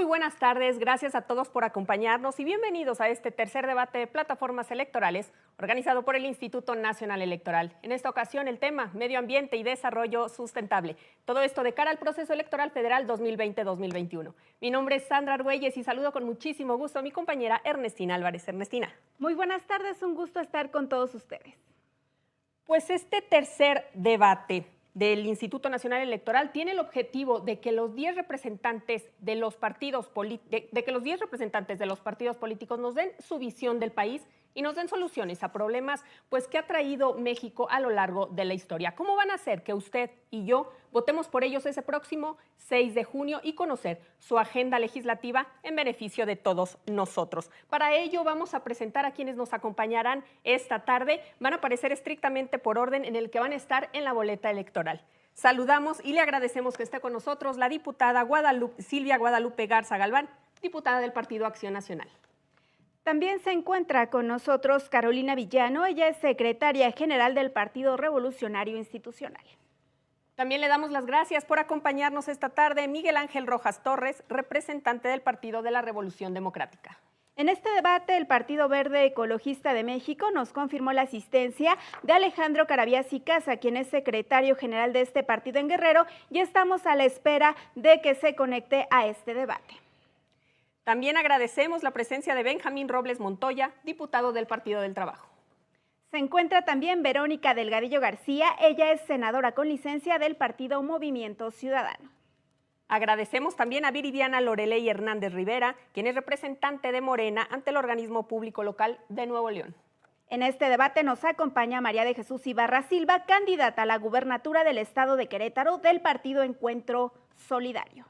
Muy buenas tardes, gracias a todos por acompañarnos y bienvenidos a este tercer debate de plataformas electorales organizado por el Instituto Nacional Electoral. En esta ocasión el tema, medio ambiente y desarrollo sustentable. Todo esto de cara al proceso electoral federal 2020-2021. Mi nombre es Sandra Argüelles y saludo con muchísimo gusto a mi compañera Ernestina Álvarez. Ernestina. Muy buenas tardes, un gusto estar con todos ustedes. Pues este tercer debate del Instituto Nacional Electoral tiene el objetivo de que los 10 representantes de los partidos políticos nos den su visión del país y nos den soluciones a problemas pues que ha traído México a lo largo de la historia. ¿Cómo van a hacer que usted y yo votemos por ellos ese próximo 6 de junio y conocer su agenda legislativa en beneficio de todos nosotros? Para ello vamos a presentar a quienes nos acompañarán esta tarde. Van a aparecer estrictamente por orden en el que van a estar en la boleta electoral. Saludamos y le agradecemos que esté con nosotros la diputada Silvia Guadalupe Garza Galván, diputada del Partido Acción Nacional. También se encuentra con nosotros Carolina Villano, ella es secretaria general del Partido Revolucionario Institucional. También le damos las gracias por acompañarnos esta tarde Miguel Ángel Rojas Torres, representante del Partido de la Revolución Democrática. En este debate, el Partido Verde Ecologista de México nos confirmó la asistencia de Alejandro Carabias y Casa, quien es secretario general de este partido en Guerrero, y estamos a la espera de que se conecte a este debate. También agradecemos la presencia de Benjamín Robles Montoya, diputado del Partido del Trabajo. Se encuentra también Verónica Delgadillo García, ella es senadora con licencia del Partido Movimiento Ciudadano. Agradecemos también a Viridiana Loreley Hernández Rivera, quien es representante de Morena ante el organismo público local de Nuevo León. En este debate nos acompaña María de Jesús Ibarra Silva, candidata a la gubernatura del estado de Querétaro del Partido Encuentro Solidario.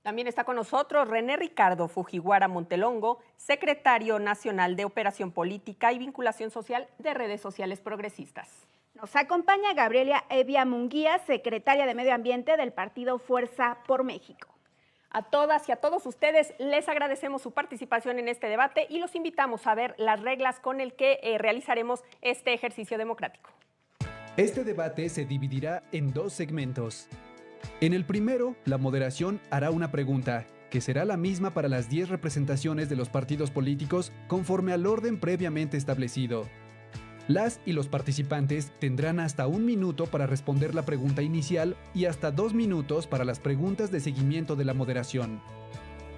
También está con nosotros René Ricardo Fujiwara Montelongo, secretario nacional de Operación Política y Vinculación Social de Redes Sociales Progresistas. Nos acompaña Gabriela Evia Munguía, secretaria de Medio Ambiente del Partido Fuerza por México. A todas y a todos ustedes les agradecemos su participación en este debate y los invitamos a ver las reglas con el que realizaremos este ejercicio democrático. Este debate se dividirá en dos segmentos. En el primero, la moderación hará una pregunta, que será la misma para las 10 representaciones de los partidos políticos conforme al orden previamente establecido. Las y los participantes tendrán hasta 1 minuto para responder la pregunta inicial y hasta 2 minutos para las preguntas de seguimiento de la moderación.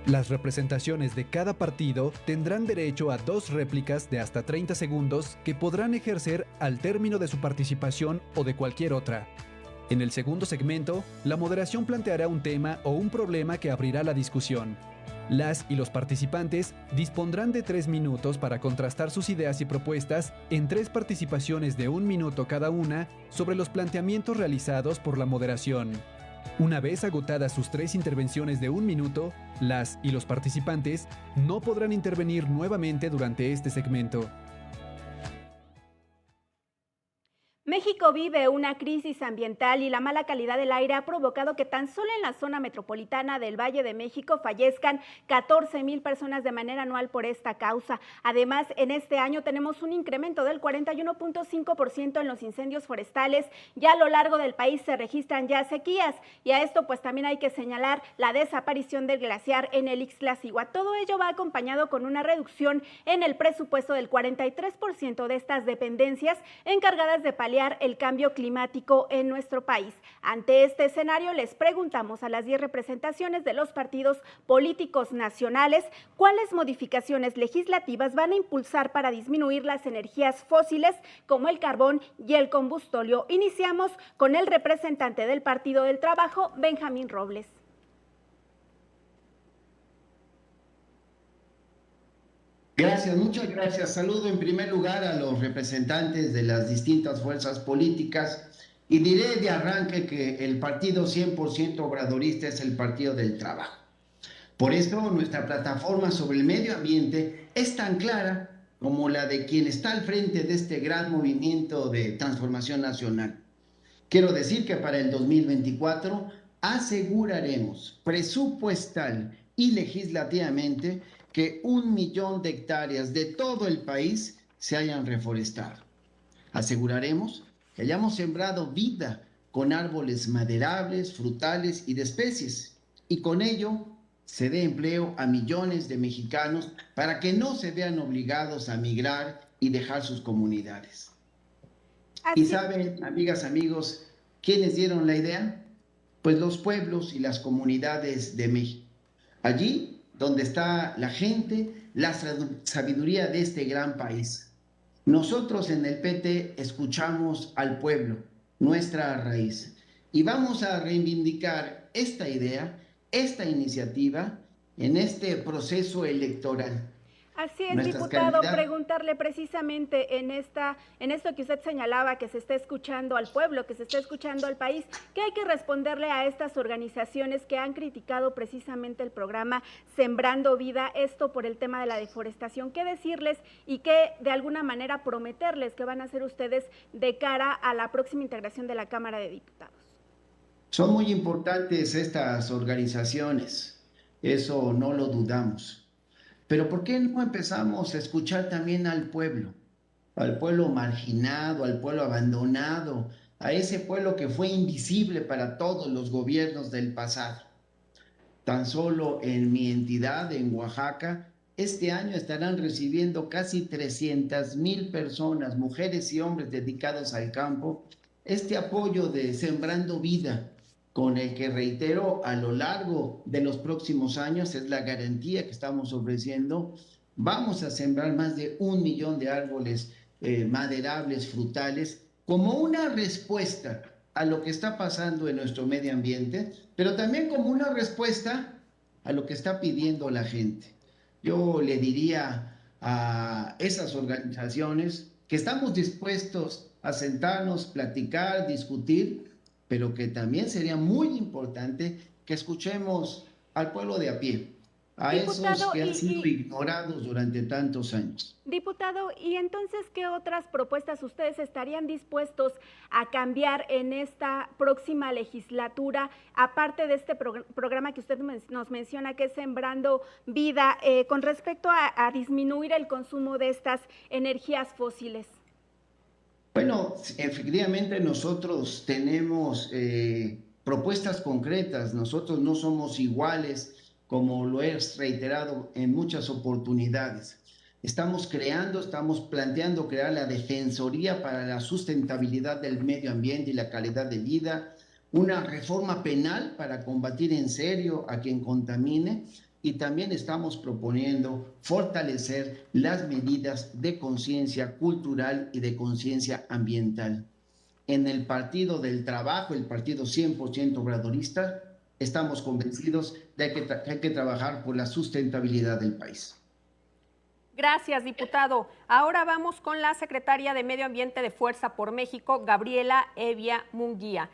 Las representaciones de cada partido tendrán derecho a 2 réplicas de hasta 30 segundos que podrán ejercer al término de su participación o de cualquier otra. En el segundo segmento, la moderación planteará un tema o un problema que abrirá la discusión. Las y los participantes dispondrán de 3 minutos para contrastar sus ideas y propuestas en 3 participaciones de 1 minuto cada una sobre los planteamientos realizados por la moderación. Una vez agotadas sus 3 intervenciones de 1 minuto, las y los participantes no podrán intervenir nuevamente durante este segmento. México vive una crisis ambiental y la mala calidad del aire ha provocado que tan solo en la zona metropolitana del Valle de México fallezcan 14,000 personas de manera anual por esta causa. Además, en este año tenemos un incremento del 41.5% en los incendios forestales y a lo largo del país se registran ya sequías. Y a esto pues también hay que señalar la desaparición del glaciar en el Ixtlaxilhuatlán. Todo ello va acompañado con una reducción en el presupuesto del 43% de estas dependencias encargadas de paliar el cambio climático en nuestro país. Ante este escenario, les preguntamos a las 10 representaciones de los partidos políticos nacionales cuáles modificaciones legislativas van a impulsar para disminuir las energías fósiles como el carbón y el combustóleo. Iniciamos con el representante del Partido del Trabajo, Benjamín Robles. Gracias, muchas gracias. Saludo en primer lugar a los representantes de las distintas fuerzas políticas y diré de arranque que el partido 100% obradorista es el Partido del Trabajo. Por eso nuestra plataforma sobre el medio ambiente es tan clara como la de quien está al frente de este gran movimiento de transformación nacional. Quiero decir que para el 2024 aseguraremos presupuestal y legislativamente que 1 millón de hectáreas de todo el país se hayan reforestado. Aseguraremos que hayamos sembrado vida con árboles maderables, frutales y de especies, y con ello se dé empleo a millones de mexicanos para que no se vean obligados a migrar y dejar sus comunidades. ¿Y Así, saben, amigas, amigos, quiénes dieron la idea? Pues los pueblos y las comunidades de México. Allí donde está la gente, la sabiduría de este gran país. Nosotros en el PT escuchamos al pueblo, nuestra raíz, y vamos a reivindicar esta idea, esta iniciativa en este proceso electoral. así es, Nuestras diputado, candidatas. preguntarle precisamente en esto que usted señalaba, que se está escuchando al pueblo, que se está escuchando al país, ¿qué hay que responderle a estas organizaciones que han criticado precisamente el programa Sembrando Vida, esto por el tema de la deforestación? ¿Qué decirles y qué de alguna manera prometerles que van a hacer ustedes de cara a la próxima integración de la Cámara de Diputados? Son muy importantes estas organizaciones, eso no lo dudamos. Pero ¿por qué no empezamos a escuchar también al pueblo marginado, al pueblo abandonado, a ese pueblo que fue invisible para todos los gobiernos del pasado? Tan solo en mi entidad, en Oaxaca, este año estarán recibiendo casi 300,000 personas, mujeres y hombres dedicados al campo, este apoyo de Sembrando Vida, con el que, reitero, a lo largo de los próximos años, es la garantía que estamos ofreciendo, vamos a sembrar más de 1 millón de árboles maderables, frutales, como una respuesta a lo que está pasando en nuestro medio ambiente, pero también como una respuesta a lo que está pidiendo la gente. Yo le diría a esas organizaciones que estamos dispuestos a sentarnos, platicar, discutir, pero que también sería muy importante que escuchemos al pueblo de a pie, a esos Diputado, que han sido ignorados durante tantos años. Diputado, ¿y entonces qué otras propuestas ustedes estarían dispuestos a cambiar en esta próxima legislatura, aparte de este programa que usted nos menciona, que es Sembrando Vida, con respecto a disminuir el consumo de estas energías fósiles? Bueno, efectivamente nosotros tenemos propuestas concretas, nosotros no somos iguales, como lo he reiterado en muchas oportunidades. Estamos planteando crear la Defensoría para la Sustentabilidad del Medio Ambiente y la Calidad de Vida, una reforma penal para combatir en serio a quien contamine, y también estamos proponiendo fortalecer las medidas de conciencia cultural y de conciencia ambiental. En el Partido del Trabajo, el partido 100% obradorista, estamos convencidos de que hay que trabajar por la sustentabilidad del país. Gracias, diputado. Ahora vamos con la secretaria de Medio Ambiente de Fuerza por México, Gabriela Evia Munguía.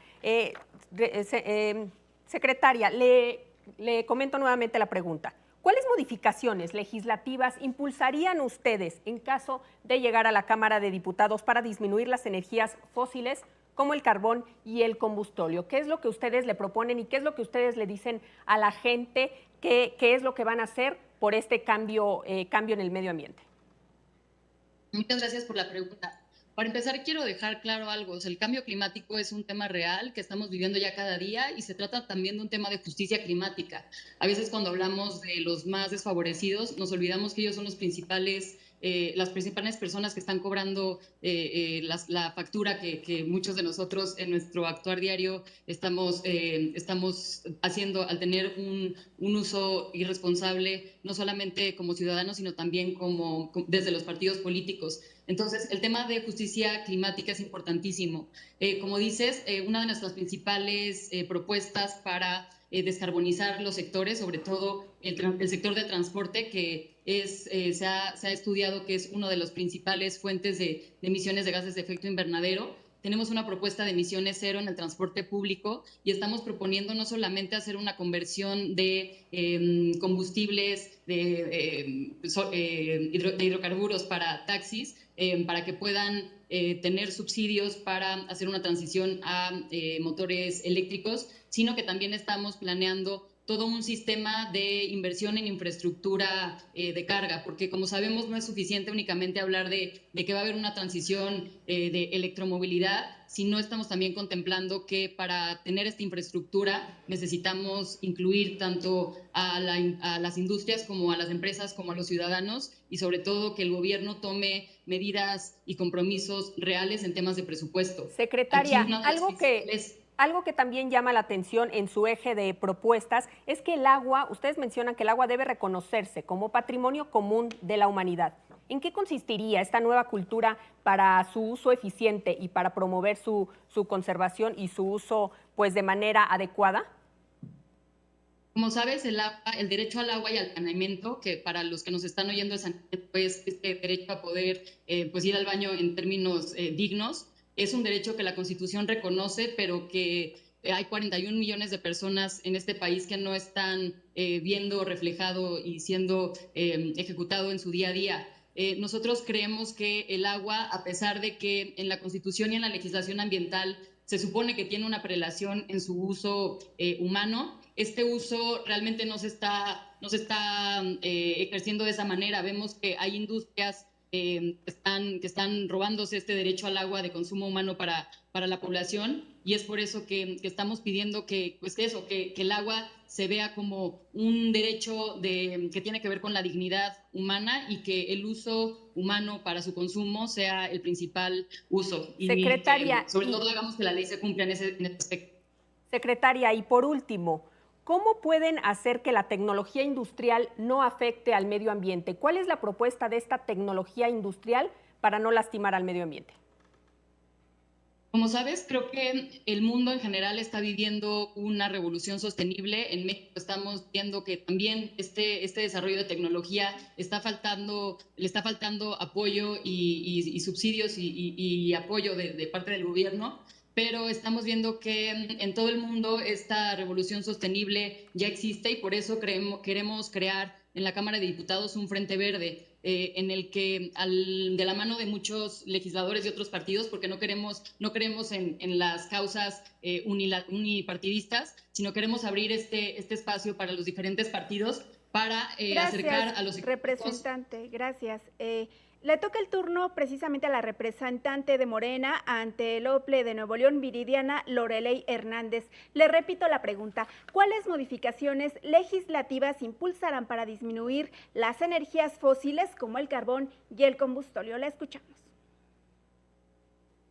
Secretaria, le comento nuevamente la pregunta. ¿Cuáles modificaciones legislativas impulsarían ustedes en caso de llegar a la Cámara de Diputados para disminuir las energías fósiles como el carbón y el combustóleo? ¿Qué es lo que ustedes le proponen y qué es lo que ustedes le dicen a la gente? ¿Qué es lo que van a hacer por este cambio en el medio ambiente? Muchas gracias por la pregunta. Para empezar, quiero dejar claro algo. O sea, el cambio climático es un tema real que estamos viviendo ya cada día y se trata también de un tema de justicia climática. A veces cuando hablamos de los más desfavorecidos, nos olvidamos que ellos son las principales personas que están cobrando la factura que muchos de nosotros en nuestro actuar diario estamos haciendo al tener un uso irresponsable, no solamente como ciudadanos, sino también desde los partidos políticos. Entonces, el tema de justicia climática es importantísimo. Como dices, una de nuestras principales propuestas para descarbonizar los sectores, sobre todo el sector de transporte, que se ha estudiado que es una de las principales fuentes de emisiones de gases de efecto invernadero. Tenemos una propuesta de emisiones cero en el transporte público y estamos proponiendo no solamente hacer una conversión de combustibles, de hidrocarburos para taxis, para que puedan tener subsidios para hacer una transición a motores eléctricos, sino que también estamos planeando todo un sistema de inversión en infraestructura de carga, porque como sabemos no es suficiente únicamente hablar de que va a haber una transición de electromovilidad, si no estamos también contemplando que para tener esta infraestructura necesitamos incluir tanto a las industrias como a las empresas como a los ciudadanos, y sobre todo que el gobierno tome medidas y compromisos reales en temas de presupuesto. Secretaria, algo que también llama la atención en su eje de propuestas es que el agua, ustedes mencionan que el agua debe reconocerse como patrimonio común de la humanidad. ¿En qué consistiría esta nueva cultura para su uso eficiente y para promover su conservación y su uso pues de manera adecuada? Como sabes, el derecho al agua y al saneamiento, que para los que nos están oyendo es este derecho a poder pues ir al baño en términos dignos, es un derecho que la Constitución reconoce, pero que hay 41 millones de personas en este país que no están viendo reflejado y siendo ejecutado en su día a día. Nosotros creemos que el agua, a pesar de que en la Constitución y en la legislación ambiental se supone que tiene una prelación en su uso humano, este uso realmente no se está ejerciendo de esa manera. Vemos que hay industrias que están robándose este derecho al agua de consumo humano para la población, y es por eso que estamos pidiendo que el agua se vea como un derecho que tiene que ver con la dignidad humana, y que el uso humano para su consumo sea el principal uso. Secretaria, y sobre todo hagamos que la ley se cumpla en ese aspecto. Secretaria, y por último, ¿cómo pueden hacer que la tecnología industrial no afecte al medio ambiente? ¿Cuál es la propuesta de esta tecnología industrial para no lastimar al medio ambiente? Como sabes, creo que el mundo en general está viviendo una revolución sostenible. En México estamos viendo que también este desarrollo de tecnología le está faltando apoyo y subsidios y apoyo de parte del gobierno, pero estamos viendo que en todo el mundo esta revolución sostenible ya existe, y por eso queremos crear en la Cámara de Diputados un Frente Verde en el que, de la mano de muchos legisladores de otros partidos, porque no creemos en las causas unipartidistas, sino queremos abrir este espacio para los diferentes partidos para acercar a los representante, gracias. Le toca el turno precisamente a la representante de Morena ante el OPLE de Nuevo León, Viridiana Loreley Hernández. Le repito la pregunta: ¿cuáles modificaciones legislativas impulsarán para disminuir las energías fósiles como el carbón y el combustorio? La escuchamos.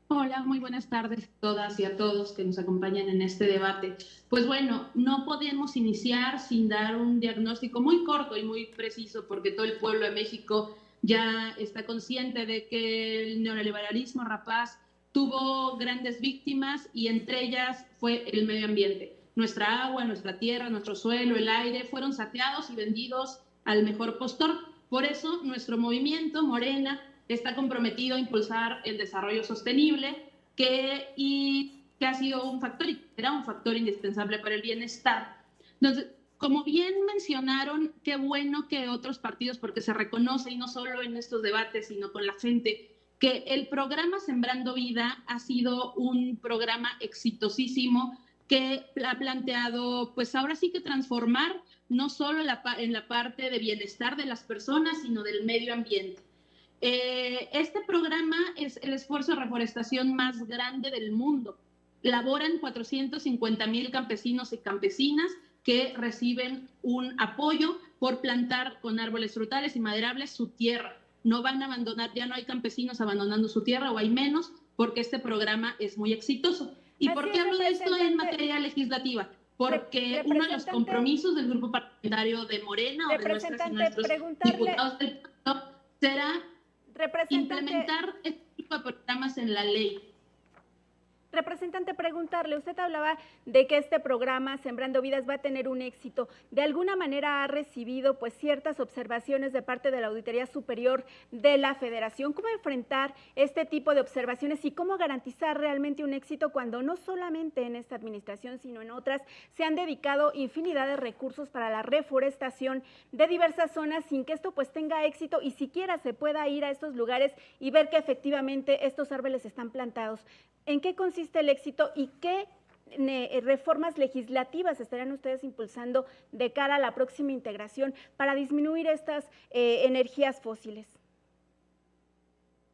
Hola, muy buenas tardes a todas y a todos que nos acompañan en este debate. Pues bueno, no podemos iniciar sin dar un diagnóstico muy corto y muy preciso, porque todo el pueblo de México ya está consciente de que el neoliberalismo rapaz tuvo grandes víctimas, y entre ellas fue el medio ambiente. Nuestra agua, nuestra tierra, nuestro suelo, el aire fueron saqueados y vendidos al mejor postor. Por eso nuestro movimiento Morena está comprometido a impulsar el desarrollo sostenible, que ha sido un factor y será un factor indispensable para el bienestar. Entonces, como bien mencionaron, qué bueno que otros partidos, porque se reconoce, y no solo en estos debates, sino con la gente, que el programa Sembrando Vida ha sido un programa exitosísimo que ha planteado, pues ahora sí que transformar no solo en la parte de bienestar de las personas, sino del medio ambiente. Este programa es el esfuerzo de reforestación más grande del mundo. Laboran 450,000 campesinos y campesinas que reciben un apoyo por plantar con árboles frutales y maderables su tierra. No van a abandonar, ya no hay campesinos abandonando su tierra, o hay menos, porque este programa es muy exitoso. ¿Y por qué hablo de esto en materia legislativa? Porque uno de los compromisos del grupo parlamentario de Morena o de nuestros diputados del Parlamento será implementar este tipo de programas en la ley. Representante, preguntarle, usted hablaba de que este programa Sembrando Vidas va a tener un éxito. De alguna manera ha recibido pues ciertas observaciones de parte de la Auditoría Superior de la Federación. ¿Cómo enfrentar este tipo de observaciones y cómo garantizar realmente un éxito cuando no solamente en esta administración, sino en otras, se han dedicado infinidad de recursos para la reforestación de diversas zonas sin que esto pues tenga éxito y siquiera se pueda ir a estos lugares y ver que efectivamente estos árboles están plantados? ¿En qué consiste el éxito y qué reformas legislativas estarían ustedes impulsando de cara a la próxima integración para disminuir estas energías fósiles?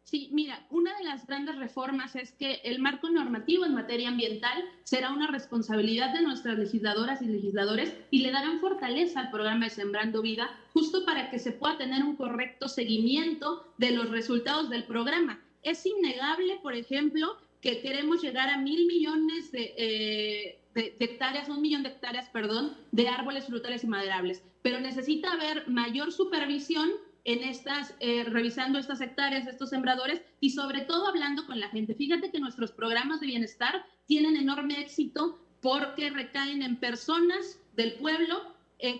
Sí, mira, una de las grandes reformas es que el marco normativo en materia ambiental será una responsabilidad de nuestras legisladoras y legisladores y le darán fortaleza al programa de Sembrando Vida, justo para que se pueda tener un correcto seguimiento de los resultados del programa. Es innegable, por ejemplo, que queremos llegar a 1.000 millones de hectáreas, 1 millón de hectáreas, perdón, de árboles frutales y maderables, pero necesita haber mayor supervisión en estas, revisando estas hectáreas, estos sembradores y sobre todo hablando con la gente. Fíjate que nuestros programas de bienestar tienen enorme éxito porque recaen en personas del pueblo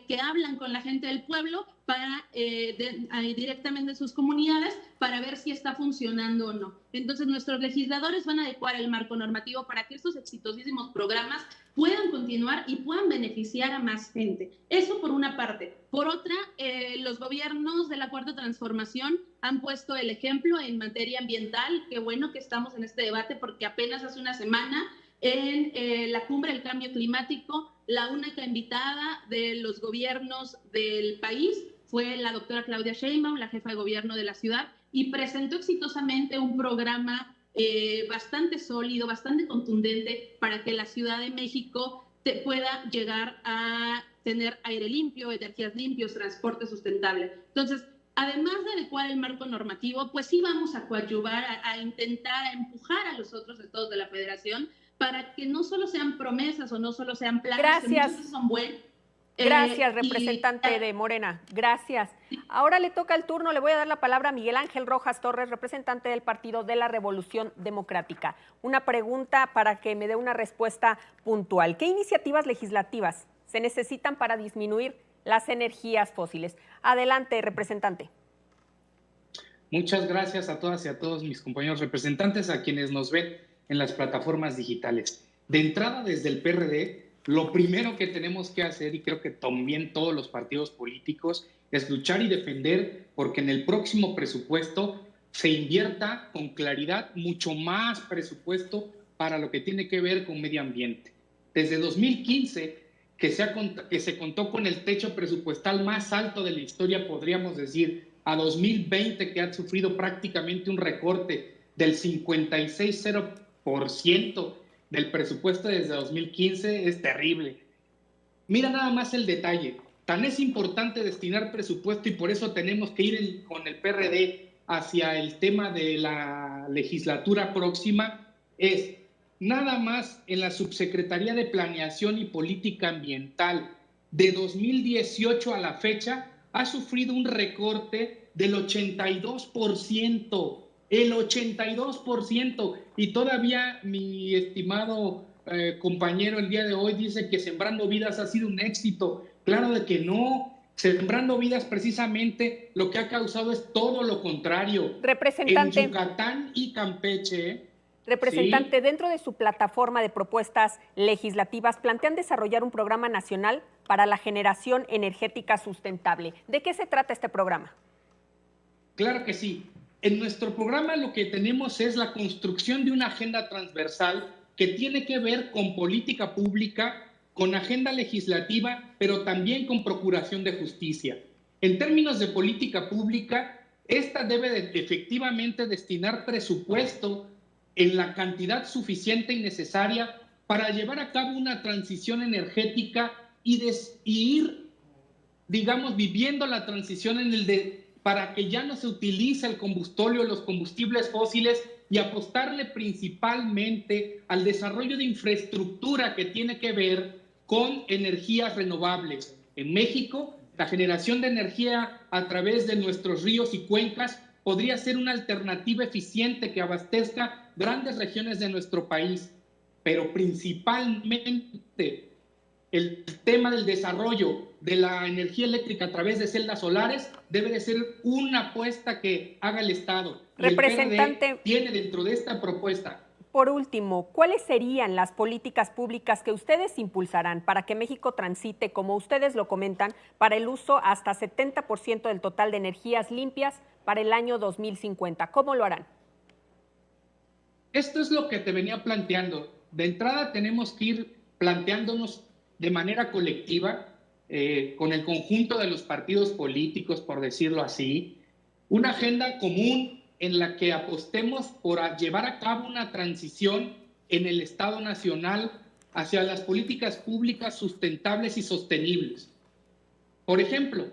que hablan con la gente del pueblo para directamente en sus comunidades para ver si está funcionando o no. Entonces nuestros legisladores van a adecuar el marco normativo para que estos exitosísimos programas puedan continuar y puedan beneficiar a más gente. Eso por una parte. Por otra, los gobiernos de la Cuarta Transformación han puesto el ejemplo en materia ambiental. Qué bueno que estamos en este debate porque apenas hace una semana en la Cumbre del Cambio Climático, la única invitada de los gobiernos del país fue la doctora Claudia Sheinbaum, la jefa de gobierno de la ciudad, y presentó exitosamente un programa bastante sólido, bastante contundente para que la Ciudad de México pueda llegar a tener aire limpio, energías limpias, transporte sustentable. Entonces, además de adecuar el marco normativo, pues sí vamos a coadyuvar, a intentar, a empujar a los otros estados de la federación para que no solo sean promesas o no solo sean planes, Gracias. que muchas veces son buenos. Gracias, representante de Morena. Gracias. Ahora le toca el turno, le voy a dar la palabra a Miguel Ángel Rojas Torres, representante del Partido de la Revolución Democrática. Una pregunta para que me dé una respuesta puntual. ¿Qué iniciativas legislativas se necesitan para disminuir las energías fósiles? Adelante, representante. Muchas gracias a todas y a todos mis compañeros representantes, a quienes nos ven en las plataformas digitales. De entrada, desde el PRD, lo primero que tenemos que hacer, y creo que también todos los partidos políticos, es luchar y defender porque en el próximo presupuesto se invierta con claridad mucho más presupuesto para lo que tiene que ver con medio ambiente. Desde 2015, que se contó con el techo presupuestal más alto de la historia, podríamos decir, a 2020, que ha sufrido prácticamente un recorte del 56,0% del presupuesto desde 2015, es terrible. Mira nada más el detalle. Tan es importante destinar presupuesto y por eso tenemos que ir con el PRD hacia el tema de la legislatura próxima, es nada más en la Subsecretaría de Planeación y Política Ambiental de 2018 a la fecha ha sufrido un recorte del 82%. El 82%, y todavía mi estimado compañero el día de hoy dice que Sembrando Vidas ha sido un éxito. Claro de que no. Sembrando Vidas precisamente lo que ha causado es todo lo contrario. Representante. En Yucatán y Campeche. Representante, ¿sí? Dentro de su plataforma de propuestas legislativas, plantean desarrollar un programa nacional para la generación energética sustentable. ¿De qué se trata este programa? Claro que sí. En nuestro programa lo que tenemos es la construcción de una agenda transversal que tiene que ver con política pública, con agenda legislativa, pero también con procuración de justicia. En términos de política pública, esta debe efectivamente destinar presupuesto en la cantidad suficiente y necesaria para llevar a cabo una transición energética y ir, digamos, viviendo la transición para que ya no se utilice el combustible, los combustibles fósiles y apostarle principalmente al desarrollo de infraestructura que tiene que ver con energías renovables. En México, la generación de energía a través de nuestros ríos y cuencas podría ser una alternativa eficiente que abastezca grandes regiones de nuestro país, pero principalmente el tema del desarrollo de la energía eléctrica a través de celdas solares debe de ser una apuesta que haga el Estado. Representante, el PRD tiene dentro de esta propuesta. Por último, ¿cuáles serían las políticas públicas que ustedes impulsarán para que México transite, como ustedes lo comentan, para el uso hasta 70% del total de energías limpias para el año 2050? ¿Cómo lo harán? Esto es lo que te venía planteando. de entrada tenemos que ir planteándonos de manera colectiva, con el conjunto de los partidos políticos, por decirlo así, una agenda común en la que apostemos por llevar a cabo una transición en el Estado Nacional hacia las políticas públicas sustentables y sostenibles. Por ejemplo,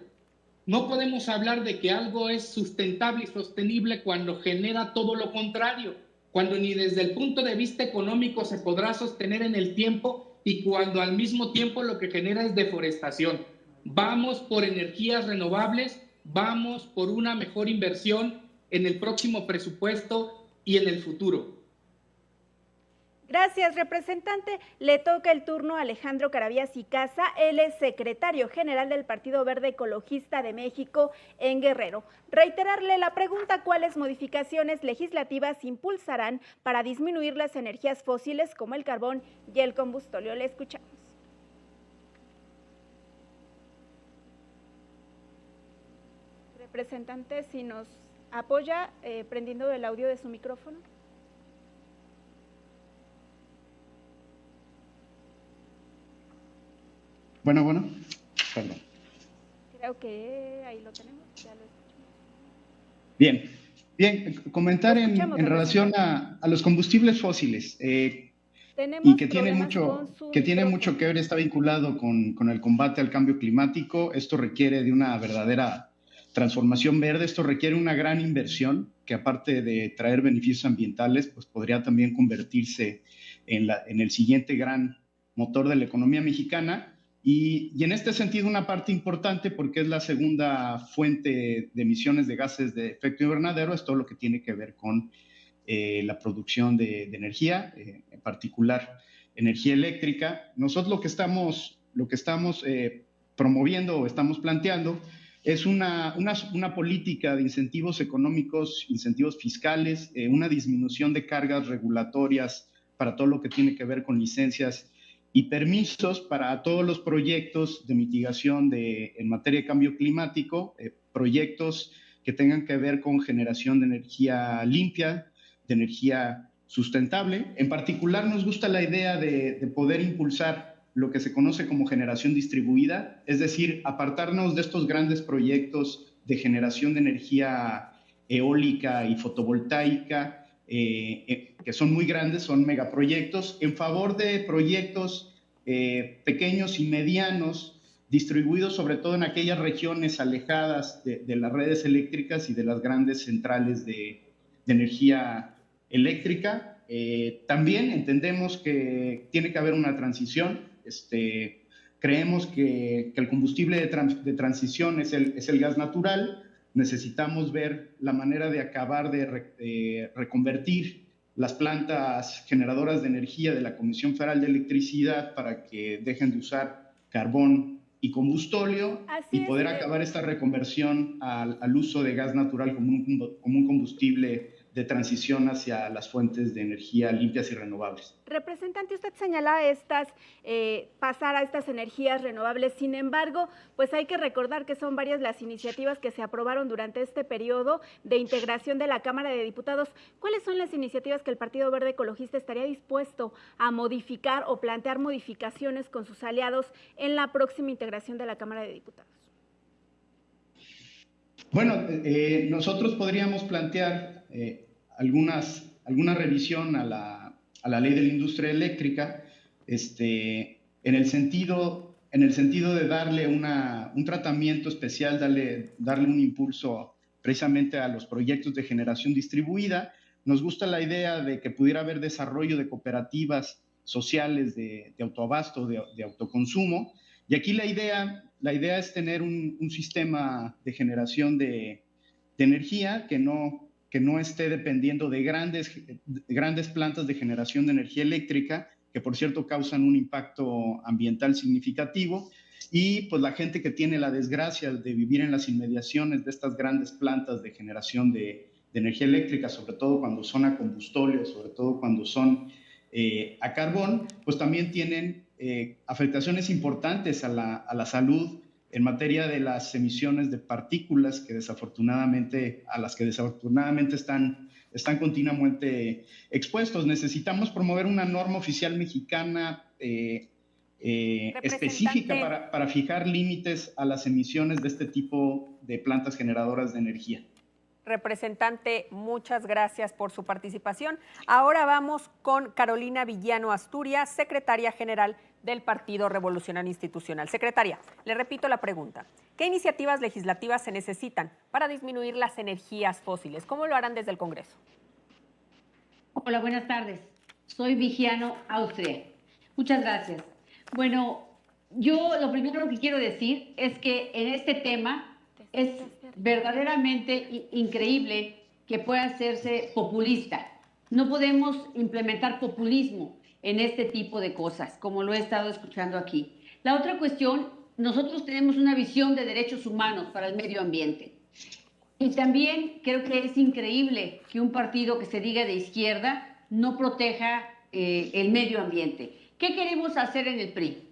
no podemos hablar de que algo es sustentable y sostenible cuando genera todo lo contrario, cuando ni desde el punto de vista económico se podrá sostener en el tiempo y cuando al mismo tiempo lo que genera es deforestación. Vamos por energías renovables, vamos por una mejor inversión en el próximo presupuesto y en el futuro. Gracias, representante. Le toca el turno a Alejandro Caravías y Casa. Él es secretario general del Partido Verde Ecologista de México en Guerrero. Reiterarle la pregunta: ¿cuáles modificaciones legislativas impulsarán para disminuir las energías fósiles como el carbón y el combustóleo? Le escuchamos. Representante, si nos apoya prendiendo el audio de su micrófono. Bueno, perdón. Creo que ahí lo tenemos, ya lo escuchamos. Bien, comentar en relación a los combustibles fósiles, y que tiene mucho que ver, está vinculado con el combate al cambio climático. Esto requiere de una verdadera transformación verde, esto requiere una gran inversión que, aparte de traer beneficios ambientales, pues podría también convertirse en el siguiente gran motor de la economía mexicana. Y en este sentido, una parte importante, porque es la segunda fuente de emisiones de gases de efecto invernadero, es todo lo que tiene que ver con la producción de energía, en particular energía eléctrica. Nosotros lo que estamos promoviendo o estamos planteando es una política de incentivos económicos, incentivos fiscales, una disminución de cargas regulatorias para todo lo que tiene que ver con licencias y permisos para todos los proyectos de mitigación en materia de cambio climático, proyectos que tengan que ver con generación de energía limpia, de energía sustentable. En particular, nos gusta la idea de poder impulsar lo que se conoce como generación distribuida, es decir, apartarnos de estos grandes proyectos de generación de energía eólica y fotovoltaica, que son muy grandes, son megaproyectos, en favor de proyectos pequeños y medianos, distribuidos sobre todo en aquellas regiones alejadas de las redes eléctricas y de las grandes centrales de energía eléctrica. También entendemos que tiene que haber una transición. Creemos que el combustible de transición es el gas natural. Necesitamos ver la manera de acabar de reconvertir las plantas generadoras de energía de la Comisión Federal de Electricidad para que dejen de usar carbón y combustóleo y poder acabar esta reconversión al uso de gas natural como un combustible de transición hacia las fuentes de energía limpias y renovables. Representante, usted señala pasar a estas energías renovables. Sin embargo, pues hay que recordar que son varias las iniciativas que se aprobaron durante este periodo de integración de la Cámara de Diputados. ¿Cuáles son las iniciativas que el Partido Verde Ecologista estaría dispuesto a modificar o plantear modificaciones con sus aliados en la próxima integración de la Cámara de Diputados? Bueno, nosotros podríamos plantear alguna revisión a la ley de la industria eléctrica, en el sentido de darle un tratamiento especial, darle un impulso precisamente a los proyectos de generación distribuida. Nos gusta la idea de que pudiera haber desarrollo de cooperativas sociales de autoabasto, de autoconsumo. Y aquí la idea es tener un sistema de generación de energía que no esté dependiendo de grandes plantas de generación de energía eléctrica, que por cierto causan un impacto ambiental significativo, y pues la gente que tiene la desgracia de vivir en las inmediaciones de estas grandes plantas de generación de energía eléctrica, sobre todo cuando son a combustóleo, sobre todo cuando son a carbón, pues también tienen afectaciones importantes a la salud en materia de las emisiones de partículas a las que desafortunadamente están están continuamente expuestos. Necesitamos promover una norma oficial mexicana específica para fijar límites a las emisiones de este tipo de plantas generadoras de energía. Representante, muchas gracias por su participación. Ahora vamos con Carolina Villano Asturias, secretaria general del Partido Revolucionario Institucional. Secretaria, le repito la pregunta. ¿Qué iniciativas legislativas se necesitan para disminuir las energías fósiles? ¿Cómo lo harán desde el Congreso? Hola, buenas tardes. Soy Villano Austria. Muchas gracias. Bueno, yo lo primero que quiero decir es que en este tema es verdaderamente increíble que pueda hacerse populista. No podemos implementar populismo en este tipo de cosas, como lo he estado escuchando aquí. La otra cuestión, nosotros tenemos una visión de derechos humanos para el medio ambiente. Y también creo que es increíble que un partido que se diga de izquierda no proteja el medio ambiente. ¿Qué queremos hacer en el PRI?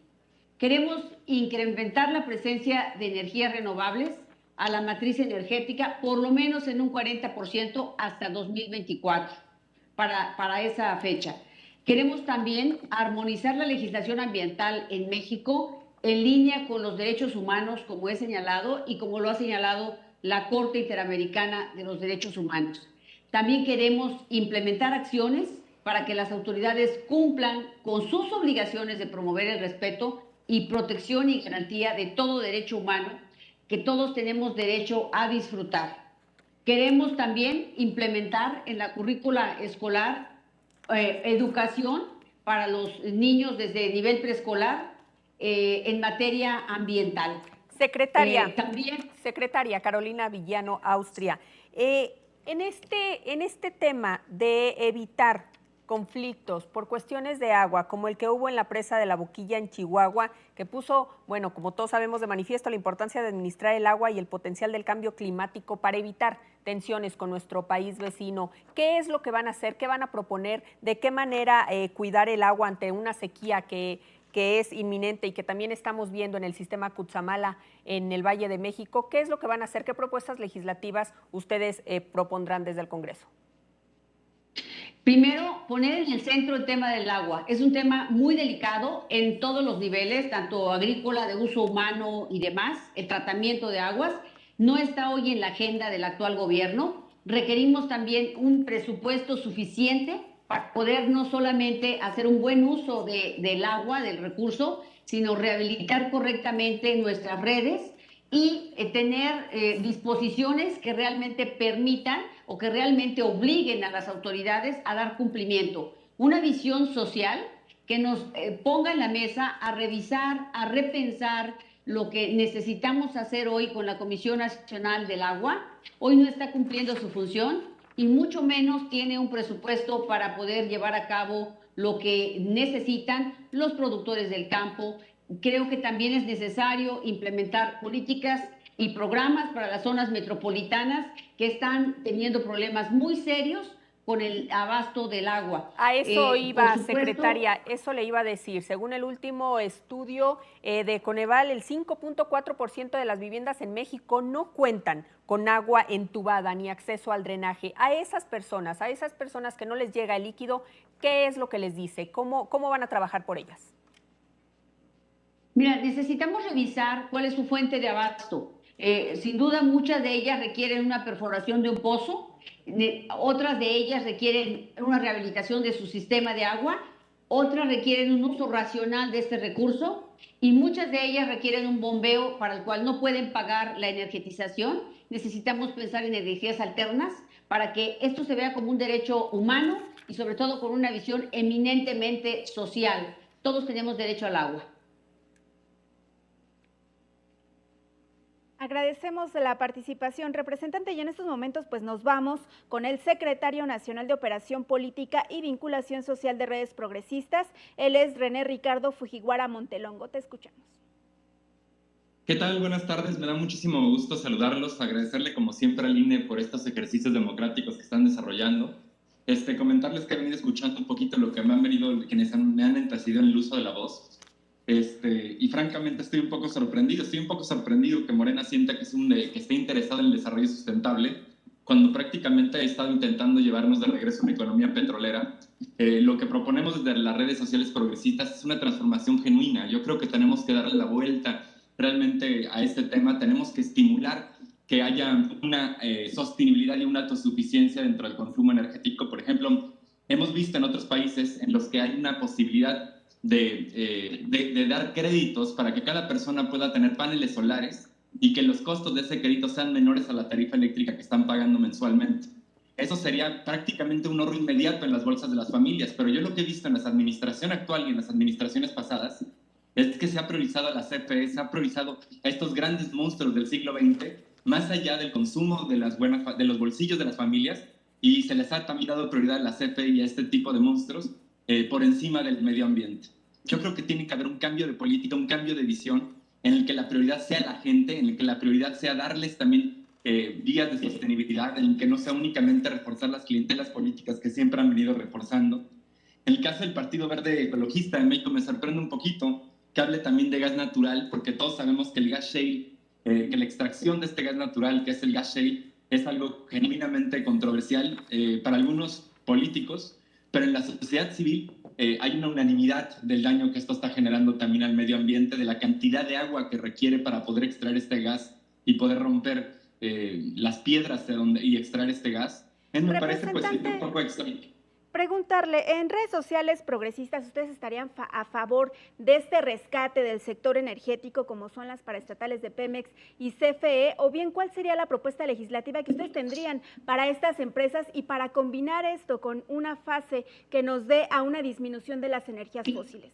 Queremos incrementar la presencia de energías renovables a la matriz energética, por lo menos en un 40% hasta 2024, para esa fecha. Queremos también armonizar la legislación ambiental en México en línea con los derechos humanos, como he señalado, y como lo ha señalado la Corte Interamericana de los Derechos Humanos. También queremos implementar acciones para que las autoridades cumplan con sus obligaciones de promover el respeto y protección y garantía de todo derecho humano que todos tenemos derecho a disfrutar. Queremos también implementar en la currícula escolar educación para los niños desde nivel preescolar en materia ambiental. Secretaria, Secretaria Carolina Villano Austria, en este tema de evitar conflictos por cuestiones de agua, como el que hubo en la presa de La Boquilla en Chihuahua, que puso, bueno, como todos sabemos, de manifiesto la importancia de administrar el agua y el potencial del cambio climático para evitar tensiones con nuestro país vecino. ¿Qué es lo que van a hacer? ¿Qué van a proponer? ¿De qué manera cuidar el agua ante una sequía que es inminente y que también estamos viendo en el sistema Cutzamala en el Valle de México? ¿Qué es lo que van a hacer? ¿Qué propuestas legislativas ustedes propondrán desde el Congreso? Primero, poner en el centro el tema del agua. Es un tema muy delicado en todos los niveles, tanto agrícola, de uso humano y demás. El tratamiento de aguas no está hoy en la agenda del actual gobierno. Requerimos también un presupuesto suficiente para poder no solamente hacer un buen uso del agua, del recurso, sino rehabilitar correctamente nuestras redes y tener disposiciones que realmente permitan o que realmente obliguen a las autoridades a dar cumplimiento. Una visión social que nos ponga en la mesa a revisar, a repensar lo que necesitamos hacer hoy con la Comisión Nacional del Agua. Hoy no está cumpliendo su función y mucho menos tiene un presupuesto para poder llevar a cabo lo que necesitan los productores del campo. Creo que también es necesario implementar políticas y programas para las zonas metropolitanas que están teniendo problemas muy serios con el abasto del agua. A eso iba, secretaria, eso le iba a decir. Según el último estudio de Coneval, el 5.4% de las viviendas en México no cuentan con agua entubada ni acceso al drenaje. A esas personas que no les llega el líquido, ¿qué es lo que les dice? ¿Cómo van a trabajar por ellas? Mira, necesitamos revisar cuál es su fuente de abasto. Sin duda, muchas de ellas requieren una perforación de un pozo, otras de ellas requieren una rehabilitación de su sistema de agua, otras requieren un uso racional de este recurso y muchas de ellas requieren un bombeo para el cual no pueden pagar la energetización. Necesitamos pensar en energías alternas para que esto se vea como un derecho humano y sobre todo con una visión eminentemente social. Todos tenemos derecho al agua. Agradecemos la participación, representante, y en estos momentos pues nos vamos con el secretario nacional de Operación Política y Vinculación Social de Redes Progresistas. Él es René Ricardo Fujiwara Montelongo. Te escuchamos. ¿Qué tal? Buenas tardes. Me da muchísimo gusto saludarlos, agradecerle como siempre al INE por estos ejercicios democráticos que están desarrollando. Comentarles que he venido escuchando un poquito lo que me han venido, quienes me han antecedido en el uso de la voz. Y francamente estoy un poco sorprendido que Morena sienta que esté interesado en el desarrollo sustentable, cuando prácticamente ha estado intentando llevarnos de regreso a una economía petrolera. Lo que proponemos desde las redes sociales progresistas es una transformación genuina. Yo creo que tenemos que darle la vuelta realmente a este tema. Tenemos que estimular que haya una sostenibilidad y una autosuficiencia dentro del consumo energético. Por ejemplo, hemos visto en otros países en los que hay una posibilidad de dar créditos para que cada persona pueda tener paneles solares y que los costos de ese crédito sean menores a la tarifa eléctrica que están pagando mensualmente. Eso sería prácticamente un ahorro inmediato en las bolsas de las familias, pero yo lo que he visto en la administración actual y en las administraciones pasadas es que se ha priorizado a la CFE, se ha priorizado a estos grandes monstruos del siglo XX, más allá del consumo de los bolsillos de las familias, y se les ha también dado prioridad a la CFE y a este tipo de monstruos por encima del medio ambiente. Yo creo que tiene que haber un cambio de política, un cambio de visión, en el que la prioridad sea la gente, en el que la prioridad sea darles también vías de sostenibilidad, en el que no sea únicamente reforzar las clientelas políticas que siempre han venido reforzando. En el caso del Partido Verde Ecologista de México me sorprende un poquito que hable también de gas natural, porque todos sabemos que el gas shale, que la extracción de este gas natural, que es el gas shale, es algo genuinamente controversial para algunos políticos, pero en la sociedad civil hay una unanimidad del daño que esto está generando también al medio ambiente, de la cantidad de agua que requiere para poder extraer este gas y poder romper las piedras y extraer este gas. Me parece pues un poco extraño. Preguntarle, en redes sociales progresistas, ¿ustedes estarían a favor de este rescate del sector energético como son las paraestatales de Pemex y CFE? O bien, ¿cuál sería la propuesta legislativa que ustedes tendrían para estas empresas y para combinar esto con una fase que nos dé a una disminución de las energías fósiles?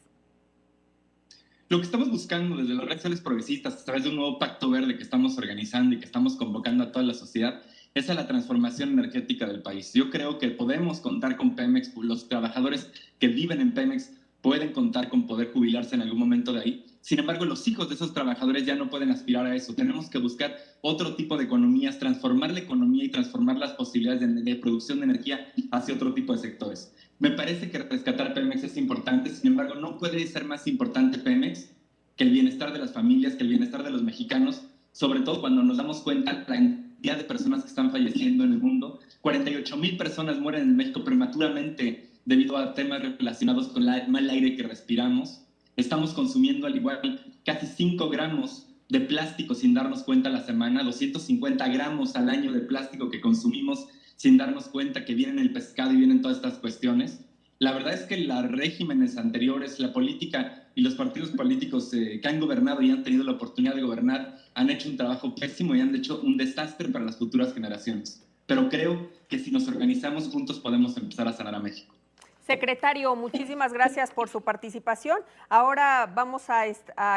Lo que estamos buscando desde las redes sociales progresistas, a través de un nuevo pacto verde que estamos organizando y que estamos convocando a toda la sociedad, es a la transformación energética del país. Yo creo que podemos contar con Pemex, los trabajadores que viven en Pemex pueden contar con poder jubilarse en algún momento de ahí. Sin embargo, los hijos de esos trabajadores ya no pueden aspirar a eso. Tenemos que buscar otro tipo de economías, transformar la economía y transformar las posibilidades de producción de energía hacia otro tipo de sectores. Me parece que rescatar Pemex es importante, sin embargo, no puede ser más importante Pemex que el bienestar de las familias, que el bienestar de los mexicanos, sobre todo cuando nos damos cuenta la cantidad de personas que están falleciendo en el mundo. 48,000 personas mueren en México prematuramente debido a temas relacionados con el mal aire que respiramos. Estamos consumiendo al igual casi 5 gramos de plástico sin darnos cuenta a la semana, 250 gramos al año de plástico que consumimos sin darnos cuenta que viene el pescado y vienen todas estas cuestiones. La verdad es que los regímenes anteriores, la política y los partidos políticos que han gobernado y han tenido la oportunidad de gobernar han hecho un trabajo pésimo y han hecho un desastre para las futuras generaciones. Pero creo que si nos organizamos juntos podemos empezar a sanar a México. Secretario, muchísimas gracias por su participación. Ahora vamos a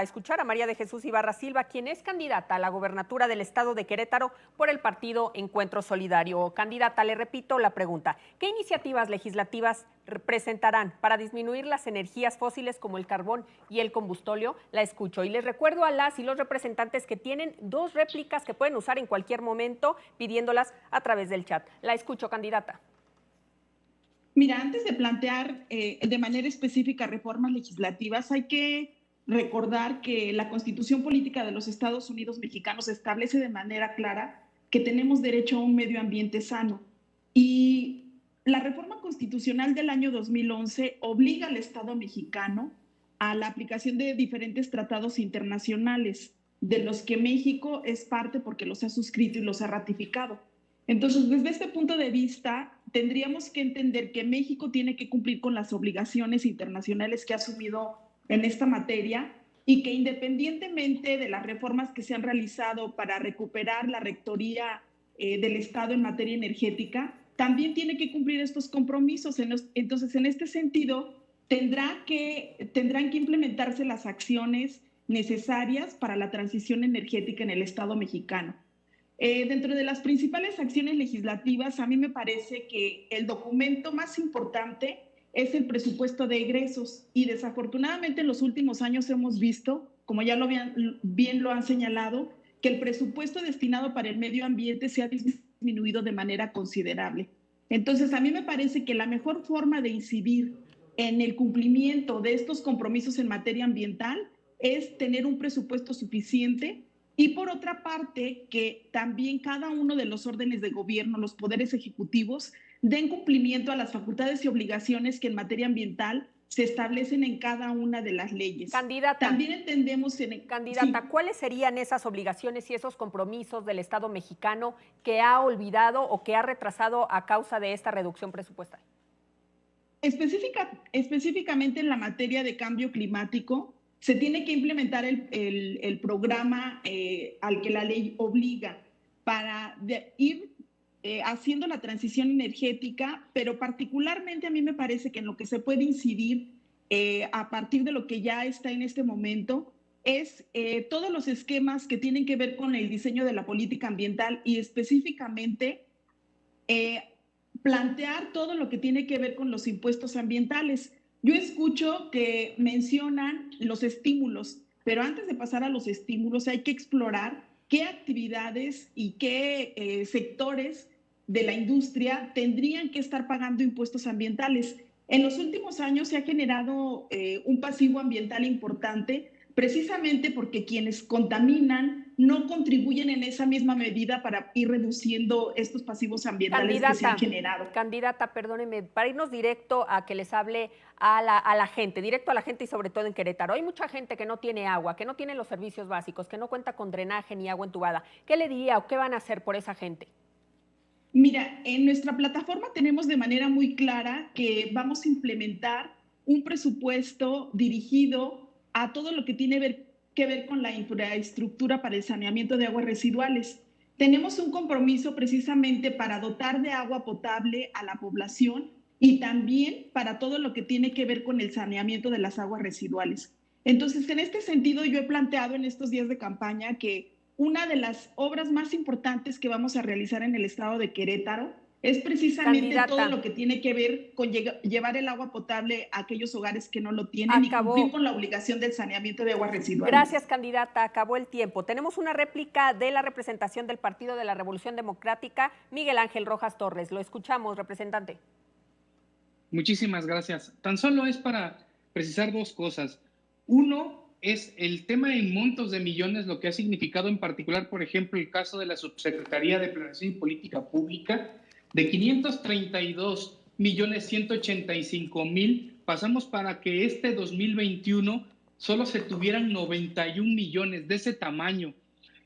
escuchar a María de Jesús Ibarra Silva, quien es candidata a la gobernatura del estado de Querétaro por el partido Encuentro Solidario. Candidata, le repito la pregunta, ¿qué iniciativas legislativas presentarán para disminuir las energías fósiles como el carbón y el combustóleo? La escucho y les recuerdo a las y los representantes que tienen 2 réplicas que pueden usar en cualquier momento pidiéndolas a través del chat. La escucho, candidata. Mira, antes de plantear de manera específica reformas legislativas, hay que recordar que la Constitución Política de los Estados Unidos Mexicanos establece de manera clara que tenemos derecho a un medio ambiente sano. Y la reforma constitucional del año 2011 obliga al Estado mexicano a la aplicación de diferentes tratados internacionales, de los que México es parte porque los ha suscrito y los ha ratificado. Entonces, desde este punto de vista, tendríamos que entender que México tiene que cumplir con las obligaciones internacionales que ha asumido en esta materia y que independientemente de las reformas que se han realizado para recuperar la rectoría del Estado en materia energética, también tiene que cumplir estos compromisos. Entonces, en este sentido, tendrán que implementarse las acciones necesarias para la transición energética en el Estado mexicano. Dentro de las principales acciones legislativas, a mí me parece que el documento más importante es el presupuesto de egresos y desafortunadamente en los últimos años hemos visto, como ya bien lo han señalado, que el presupuesto destinado para el medio ambiente se ha disminuido de manera considerable. Entonces, a mí me parece que la mejor forma de incidir en el cumplimiento de estos compromisos en materia ambiental es tener un presupuesto suficiente Y por otra parte, que también cada uno de los órdenes de gobierno, los poderes ejecutivos, den cumplimiento a las facultades y obligaciones que en materia ambiental se establecen en cada una de las leyes. Candidata, también entendemos Candidata, sí. ¿Cuáles serían esas obligaciones y esos compromisos del Estado mexicano que ha olvidado o que ha retrasado a causa de esta reducción presupuestal? Específicamente en la materia de cambio climático, se tiene que implementar el programa al que la ley obliga para ir haciendo la transición energética, pero particularmente a mí me parece que en lo que se puede incidir a partir de lo que ya está en este momento es todos los esquemas que tienen que ver con el diseño de la política ambiental y específicamente plantear todo lo que tiene que ver con los impuestos ambientales. Yo escucho que mencionan los estímulos, pero antes de pasar a los estímulos hay que explorar qué actividades y qué sectores de la industria tendrían que estar pagando impuestos ambientales. En los últimos años se ha generado un pasivo ambiental importante, precisamente porque quienes contaminan no contribuyen en esa misma medida para ir reduciendo estos pasivos ambientales que se han generado. Candidata, perdóneme, para irnos directo a que les hable a la gente, directo a la gente y sobre todo en Querétaro. Hay mucha gente que no tiene agua, que no tiene los servicios básicos, que no cuenta con drenaje ni agua entubada. ¿Qué le diría o qué van a hacer por esa gente? Mira, en nuestra plataforma tenemos de manera muy clara que vamos a implementar un presupuesto dirigido a todo lo que tiene que ver con la infraestructura para el saneamiento de aguas residuales. Tenemos un compromiso precisamente para dotar de agua potable a la población y también para todo lo que tiene que ver con el saneamiento de las aguas residuales. Entonces, en este sentido, yo he planteado en estos días de campaña que una de las obras más importantes que vamos a realizar en el estado de Querétaro es precisamente todo lo que tiene que ver con llevar el agua potable a aquellos hogares que no lo tienen y cumplir con la obligación del saneamiento de aguas residuales. Gracias, candidata. Acabó el tiempo. Tenemos una réplica de la representación del Partido de la Revolución Democrática, Miguel Ángel Rojas Torres. Lo escuchamos, representante. Muchísimas gracias. Tan solo es para precisar dos cosas. Uno es el tema en montos de millones, lo que ha significado en particular, por ejemplo, el caso de la Subsecretaría de Planeación y Política Pública. De 532.185.000 pasamos para que este 2021 solo se tuvieran 91 millones de ese tamaño.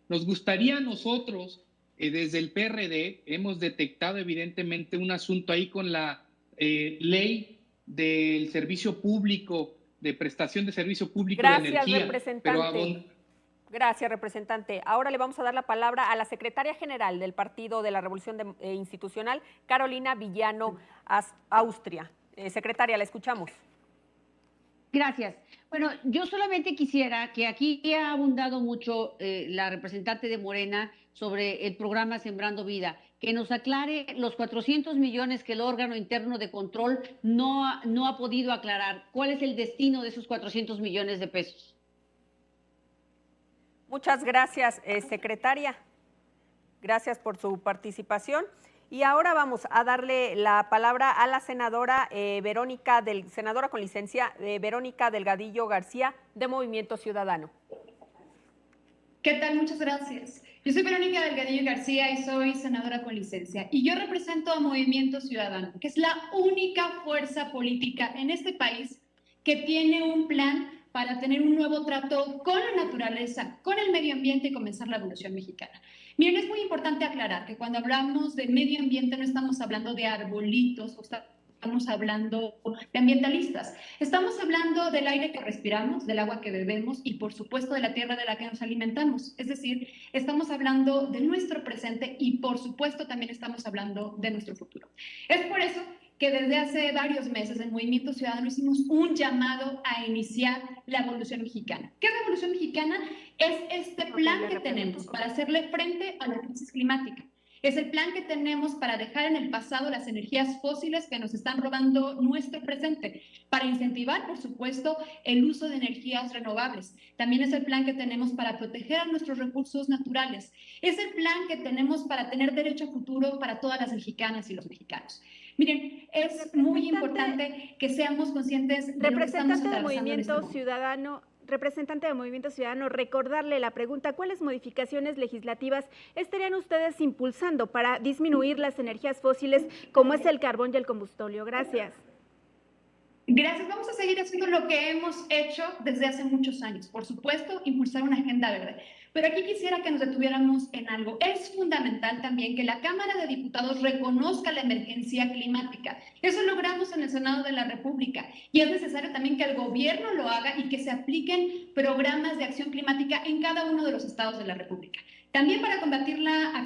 Nos gustaría a nosotros, desde el PRD, hemos detectado evidentemente un asunto ahí con la ley del servicio público, de prestación de servicio público de energía. Representante. Gracias, representante. Ahora le vamos a dar la palabra a la secretaria general del Partido de la Revolución Institucional, Carolina Villano Austria. Secretaria, la escuchamos. Gracias. Bueno, yo solamente quisiera que aquí ha abundado mucho la representante de Morena sobre el programa Sembrando Vida, que nos aclare los 400 millones que el órgano interno de control no ha podido aclarar. ¿Cuál es el destino de esos 400 millones de pesos? Muchas gracias, secretaria. Gracias por su participación. Y ahora vamos a darle la palabra a la senadora senadora con licencia, Verónica Delgadillo García, de Movimiento Ciudadano. ¿Qué tal? Muchas gracias. Yo soy Verónica Delgadillo García y soy senadora con licencia. Y yo represento a Movimiento Ciudadano, que es la única fuerza política en este país que tiene un plan para tener un nuevo trato con la naturaleza, con el medio ambiente y comenzar la evolución mexicana. Miren, es muy importante aclarar que cuando hablamos de medio ambiente no estamos hablando de arbolitos, o estamos hablando de ambientalistas. Estamos hablando del aire que respiramos, del agua que bebemos y, por supuesto, de la tierra de la que nos alimentamos. Es decir, estamos hablando de nuestro presente y, por supuesto, también estamos hablando de nuestro futuro. Es por eso que desde hace varios meses en Movimiento Ciudadano hicimos un llamado a iniciar la Evolución Mexicana. ¿Qué es la Evolución Mexicana? Es este plan que tenemos para hacerle frente a la crisis climática. Es el plan que tenemos para dejar en el pasado las energías fósiles que nos están robando nuestro presente, para incentivar, por supuesto, el uso de energías renovables. También es el plan que tenemos para proteger nuestros recursos naturales. Es el plan que tenemos para tener derecho a futuro para todas las mexicanas y los mexicanos. Miren, es muy importante que seamos conscientes de lo que estamos atravesando. Representante del Movimiento Ciudadano, representante de Movimiento Ciudadano, recordarle la pregunta: ¿cuáles modificaciones legislativas estarían ustedes impulsando para disminuir las energías fósiles como es el carbón y el combustóleo? Gracias. Gracias. Vamos a seguir haciendo lo que hemos hecho desde hace muchos años. Por supuesto, impulsar una agenda verde. Pero aquí quisiera que nos detuviéramos en algo. Es fundamental también que la Cámara de Diputados reconozca la emergencia climática. Eso logramos en el Senado de la República. Y es necesario también que el gobierno lo haga y que se apliquen programas de acción climática en cada uno de los estados de la República. También para combatir la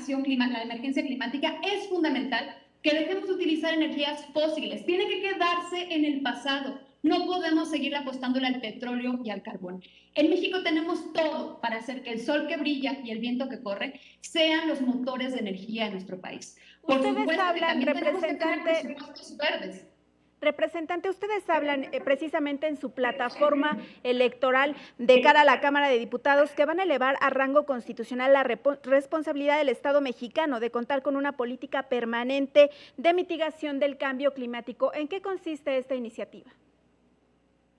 emergencia climática es fundamental que dejemos de utilizar energías fósiles. Tiene que quedarse en el pasado. No podemos seguir apostándole al petróleo y al carbón. En México tenemos todo para hacer que el sol que brilla y el viento que corre sean los motores de energía en nuestro país. Por supuesto, hablan, representante, verdes. Representante, ustedes hablan precisamente en su plataforma electoral de cara a la Cámara de Diputados que van a elevar a rango constitucional la responsabilidad del Estado mexicano de contar con una política permanente de mitigación del cambio climático. ¿En qué consiste esta iniciativa?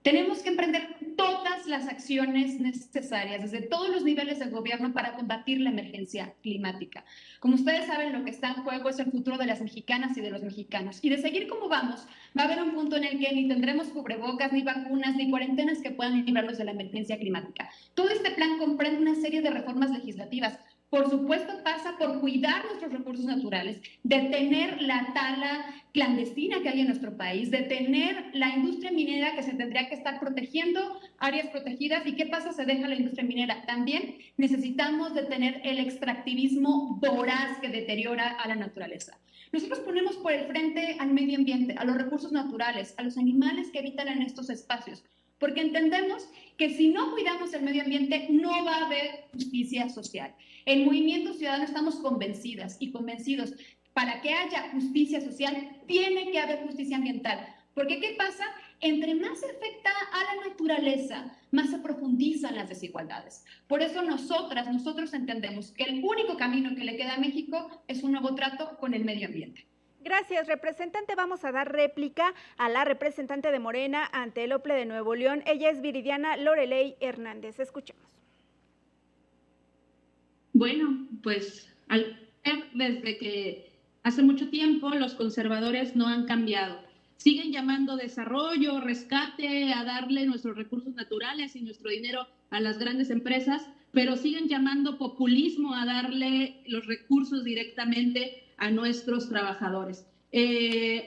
Tenemos que emprender todas las acciones necesarias desde todos los niveles del gobierno para combatir la emergencia climática. Como ustedes saben, lo que está en juego es el futuro de las mexicanas y de los mexicanos. Y de seguir como vamos, va a haber un punto en el que ni tendremos cubrebocas, ni vacunas, ni cuarentenas que puedan librarnos de la emergencia climática. Todo este plan comprende una serie de reformas legislativas. Por supuesto, pasa por cuidar nuestros recursos naturales, detener la tala clandestina que hay en nuestro país, detener la industria minera que se tendría que estar protegiendo, áreas protegidas. ¿Y qué pasa? Se deja la industria minera. También necesitamos detener el extractivismo voraz que deteriora a la naturaleza. Nosotros ponemos por el frente al medio ambiente, a los recursos naturales, a los animales que habitan en estos espacios, porque entendemos que si no cuidamos el medio ambiente no va a haber justicia social. En Movimiento Ciudadano estamos convencidas y convencidos, para que haya justicia social tiene que haber justicia ambiental. Porque ¿qué pasa? Entre más se afecta a la naturaleza, más se profundizan las desigualdades. Por eso nosotros entendemos que el único camino que le queda a México es un nuevo trato con el medio ambiente. Gracias, representante. Vamos a dar réplica a la representante de Morena ante el OPLE de Nuevo León. Ella es Viridiana Loreley Hernández. Escuchemos. Bueno, pues desde que hace mucho tiempo los conservadores no han cambiado. Siguen llamando desarrollo, rescate, a darle nuestros recursos naturales y nuestro dinero a las grandes empresas, pero siguen llamando populismo a darle los recursos directamente a nuestros trabajadores.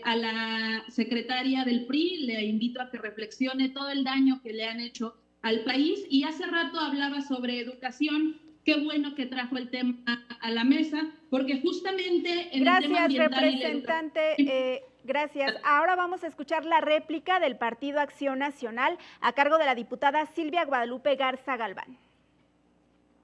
A la secretaria del PRI le invito a que reflexione todo el daño que le han hecho al país, y hace rato hablaba sobre educación. Qué bueno que trajo el tema a la mesa, porque justamente en el tema ambiental... Gracias, representante. Gracias. Ahora vamos a escuchar la réplica del Partido Acción Nacional a cargo de la diputada Silvia Guadalupe Garza Galván.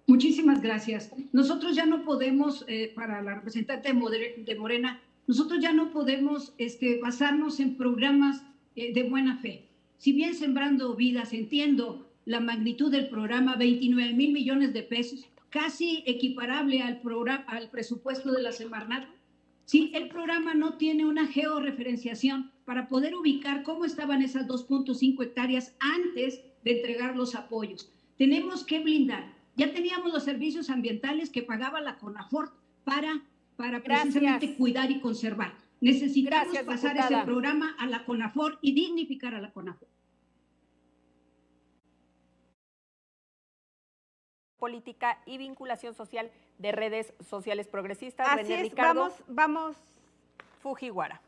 Muchísimas gracias. Nosotros ya no podemos, para la representante de Morena, nosotros ya no podemos basarnos en programas de buena fe. Si bien Sembrando Vidas, entiendo la magnitud del programa, 29,000 millones de pesos, casi equiparable al presupuesto de la Semarnat. Sí, el programa no tiene una georreferenciación para poder ubicar cómo estaban esas 2.5 hectáreas antes de entregar los apoyos. Tenemos que blindar. Ya teníamos los servicios ambientales que pagaba la CONAFOR para precisamente cuidar y conservar. Necesitamos pasar ese programa a la CONAFOR y dignificar a la CONAFOR. Política y Vinculación Social de Redes Sociales Progresistas. Así René es, Ricardo. vamos. Fujiwara.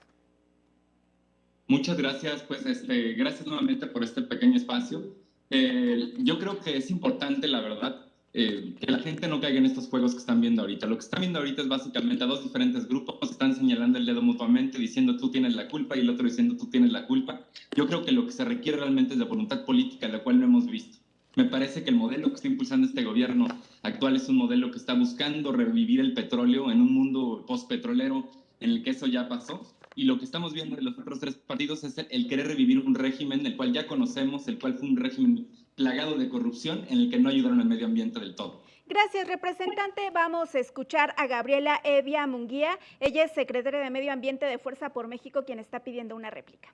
Muchas gracias, pues gracias nuevamente por este pequeño espacio. Yo creo que es importante, la verdad, que la gente no caiga en estos juegos que están viendo ahorita. Lo que están viendo ahorita es básicamente a dos diferentes grupos que están señalando el dedo mutuamente, diciendo tú tienes la culpa y el otro diciendo tú tienes la culpa. Yo creo que lo que se requiere realmente es de voluntad política, la cual no hemos visto. Me parece que el modelo que está impulsando este gobierno actual es un modelo que está buscando revivir el petróleo en un mundo postpetrolero en el que eso ya pasó. Y lo que estamos viendo de los otros tres partidos es el querer revivir un régimen el cual ya conocemos, el cual fue un régimen plagado de corrupción en el que no ayudaron al medio ambiente del todo. Gracias, representante. Vamos a escuchar a Gabriela Evia Munguía. Ella es secretaria de Medio Ambiente de Fuerza por México, quien está pidiendo una réplica.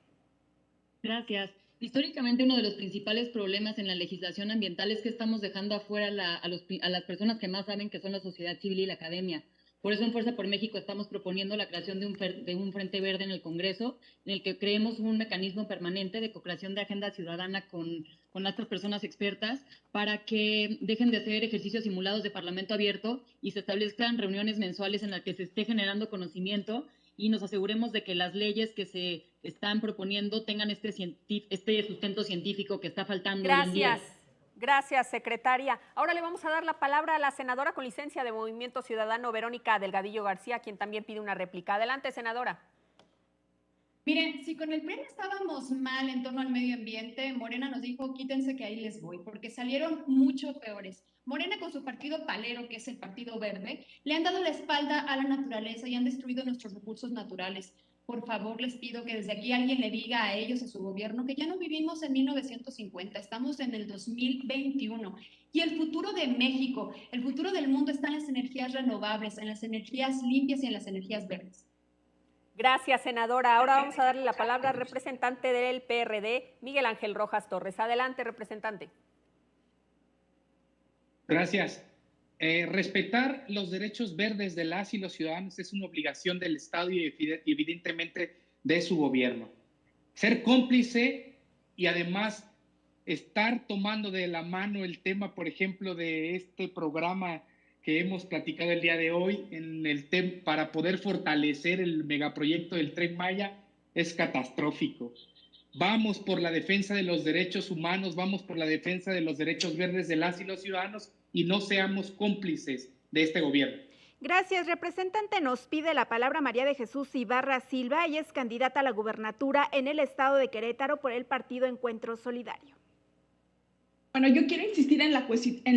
Gracias. Históricamente uno de los principales problemas en la legislación ambiental es que estamos dejando afuera a las personas que más saben, que son la sociedad civil y la academia. Por eso en Fuerza por México estamos proponiendo la creación de un Frente Verde en el Congreso, en el que creemos un mecanismo permanente de co-creación de agenda ciudadana con estas personas expertas para que dejen de hacer ejercicios simulados de parlamento abierto y se establezcan reuniones mensuales en las que se esté generando conocimiento y nos aseguremos de que las leyes que se están proponiendo tengan este sustento científico que está faltando hoy en día. Gracias, secretaria. Ahora le vamos a dar la palabra a la senadora con licencia de Movimiento Ciudadano, Verónica Delgadillo García, quien también pide una réplica. Adelante, senadora. Miren, si con el PRI estábamos mal en torno al medio ambiente, Morena nos dijo, quítense que ahí les voy, porque salieron mucho peores. Morena con su partido palero, que es el Partido Verde, le han dado la espalda a la naturaleza y han destruido nuestros recursos naturales. Por favor, les pido que desde aquí alguien le diga a ellos, a su gobierno, que ya no vivimos en 1950, estamos en el 2021. Y el futuro de México, el futuro del mundo está en las energías renovables, en las energías limpias y en las energías verdes. Gracias, senadora. Ahora vamos a darle la palabra al representante del PRD, Miguel Ángel Rojas Torres. Adelante, representante. Gracias. Respetar los derechos verdes de las y los ciudadanos es una obligación del Estado y evidentemente de su gobierno. Ser cómplice y además estar tomando de la mano el tema, por ejemplo, de este programa que hemos platicado el día de hoy para poder fortalecer el megaproyecto del Tren Maya es catastrófico. Vamos por la defensa de los derechos humanos, vamos por la defensa de los derechos verdes de las y los ciudadanos y no seamos cómplices de este gobierno. Gracias, representante. Nos pide la palabra María de Jesús Ibarra Silva. Ella es candidata a la gubernatura en el estado de Querétaro por el partido Encuentro Solidario. Bueno, yo quiero insistir en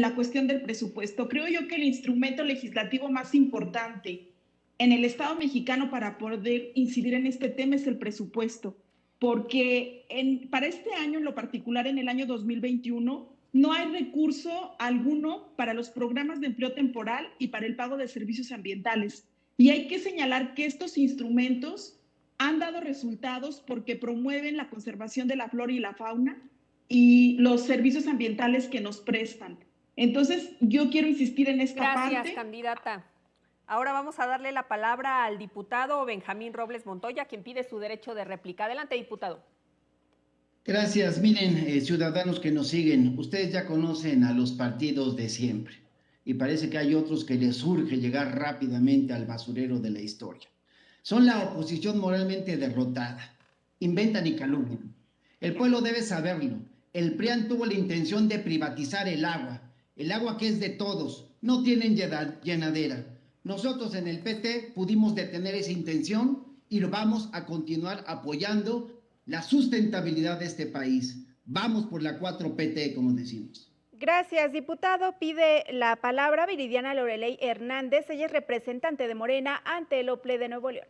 la cuestión del presupuesto. Creo yo que el instrumento legislativo más importante en el Estado mexicano para poder incidir en este tema es el presupuesto, porque para este año, en lo particular en el año 2021, no hay recurso alguno para los programas de empleo temporal y para el pago de servicios ambientales. Y hay que señalar que estos instrumentos han dado resultados porque promueven la conservación de la flora y la fauna y los servicios ambientales que nos prestan. Entonces, yo quiero insistir en esta parte. Gracias, candidata. Ahora vamos a darle la palabra al diputado Benjamín Robles Montoya, quien pide su derecho de réplica. Adelante, diputado. Gracias. Miren, ciudadanos que nos siguen, ustedes ya conocen a los partidos de siempre y parece que hay otros que les urge llegar rápidamente al basurero de la historia. Son la oposición moralmente derrotada, inventan y calumnian. El pueblo debe saberlo. El PRIAN tuvo la intención de privatizar el agua que es de todos, no tienen llenadera. Nosotros en el PT pudimos detener esa intención y lo vamos a continuar apoyando la sustentabilidad de este país. Vamos por la 4PT, como decimos. Gracias, diputado. Pide la palabra Viridiana Loreley Hernández. Ella es representante de Morena ante el OPLE de Nuevo León.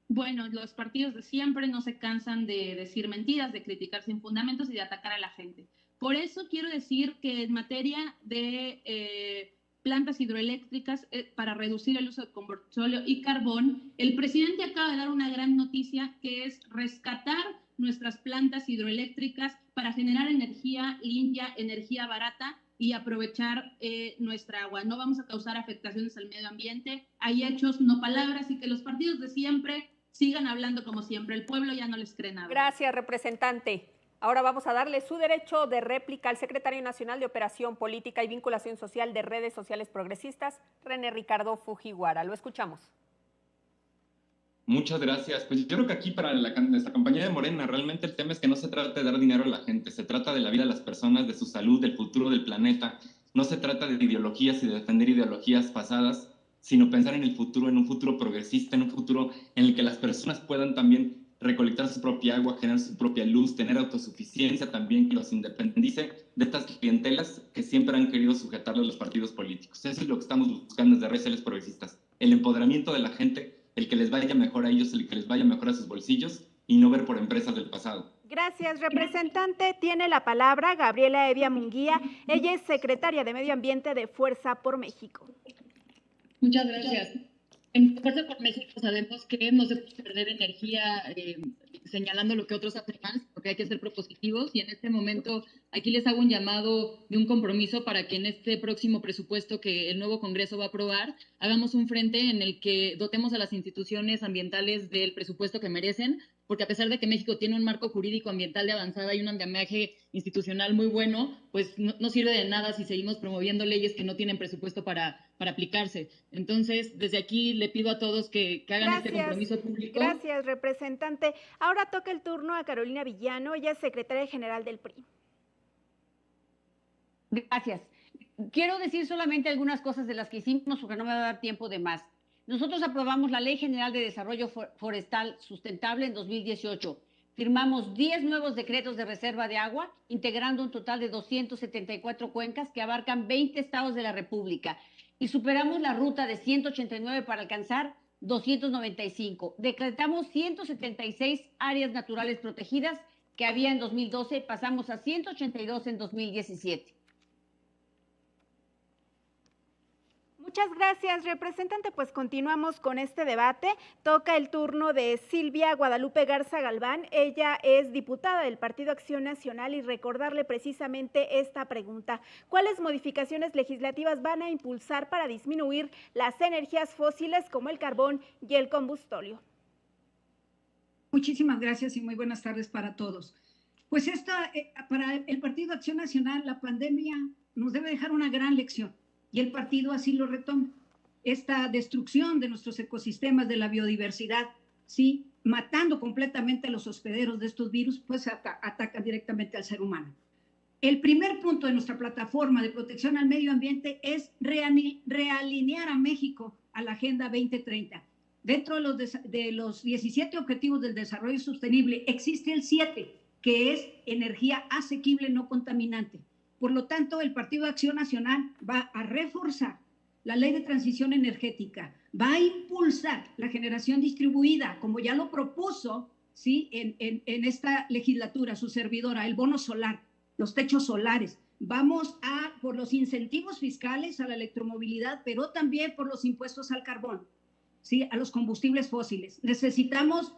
Bueno, los partidos de siempre no se cansan de decir mentiras, de criticar sin fundamentos y de atacar a la gente. Por eso quiero decir que en materia de plantas hidroeléctricas para reducir el uso de combustible y carbón, el presidente acaba de dar una gran noticia que es rescatar nuestras plantas hidroeléctricas para generar energía limpia, energía barata y aprovechar nuestra agua. No vamos a causar afectaciones al medio ambiente. Hay hechos, no palabras, y que los partidos de siempre sigan hablando como siempre. El pueblo ya no les cree nada. Gracias, representante. Ahora vamos a darle su derecho de réplica al secretario nacional de Operación Política y Vinculación Social de Redes Sociales Progresistas, René Ricardo Fujiwara. Lo escuchamos. Muchas gracias. Pues yo creo que aquí para nuestra campaña de Morena realmente el tema es que no se trata de dar dinero a la gente, se trata de la vida de las personas, de su salud, del futuro del planeta. No se trata de ideologías y de defender ideologías pasadas, sino pensar en el futuro, en un futuro progresista, en un futuro en el que las personas puedan también recolectar su propia agua, generar su propia luz, tener autosuficiencia también, que los independice de estas clientelas que siempre han querido sujetarlos a los partidos políticos. Eso es lo que estamos buscando desde redes sociales progresistas, el empoderamiento de la gente, el que les vaya mejor a ellos, el que les vaya mejor a sus bolsillos y no ver por empresas del pasado. Gracias, representante. Tiene la palabra Gabriela Evia Munguía. Ella es secretaria de Medio Ambiente de Fuerza por México. Muchas gracias. En Fuerza por México sabemos que no se puede perder energía señalando lo que otros afirman, porque hay que ser propositivos, y en este momento aquí les hago un llamado de un compromiso para que en este próximo presupuesto que el nuevo Congreso va a aprobar, hagamos un frente en el que dotemos a las instituciones ambientales del presupuesto que merecen, porque a pesar de que México tiene un marco jurídico ambiental de avanzada y un andamiaje institucional muy bueno, pues no sirve de nada si seguimos promoviendo leyes que no tienen presupuesto para aplicarse. Entonces, desde aquí le pido a todos que hagan este compromiso público. Gracias, representante. Ahora toca el turno a Carolina Villano, ella es secretaria general del PRI. Gracias. Quiero decir solamente algunas cosas de las que hicimos, porque no me va a dar tiempo de más. Nosotros aprobamos la Ley General de Desarrollo Forestal Sustentable en 2018. Firmamos 10 nuevos decretos de reserva de agua, integrando un total de 274 cuencas que abarcan 20 estados de la República. Y superamos la ruta de 189 para alcanzar 295. Decretamos 176 áreas naturales protegidas que había en 2012, pasamos a 182 en 2017. Muchas gracias, representante. Pues continuamos con este debate. Toca el turno de Silvia Guadalupe Garza Galván. Ella es diputada del Partido Acción Nacional y recordarle precisamente esta pregunta. ¿Cuáles modificaciones legislativas van a impulsar para disminuir las energías fósiles como el carbón y el combustóleo? Muchísimas gracias y muy buenas tardes para todos. Pues para el Partido Acción Nacional, la pandemia nos debe dejar una gran lección. Y el partido así lo retoma. Esta destrucción de nuestros ecosistemas, de la biodiversidad, ¿sí? Matando completamente a los hospederos de estos virus, pues atacan directamente al ser humano. El primer punto de nuestra plataforma de protección al medio ambiente es realinear a México a la Agenda 2030. Dentro de los 17 Objetivos del Desarrollo Sostenible, existe el 7, que es energía asequible no contaminante. Por lo tanto, el Partido de Acción Nacional va a reforzar la Ley de Transición Energética, va a impulsar la generación distribuida, como ya lo propuso, ¿sí? en esta legislatura, su servidora, el bono solar, los techos solares. Vamos por los incentivos fiscales a la electromovilidad, pero también por los impuestos al carbón, ¿sí? A los combustibles fósiles. Necesitamos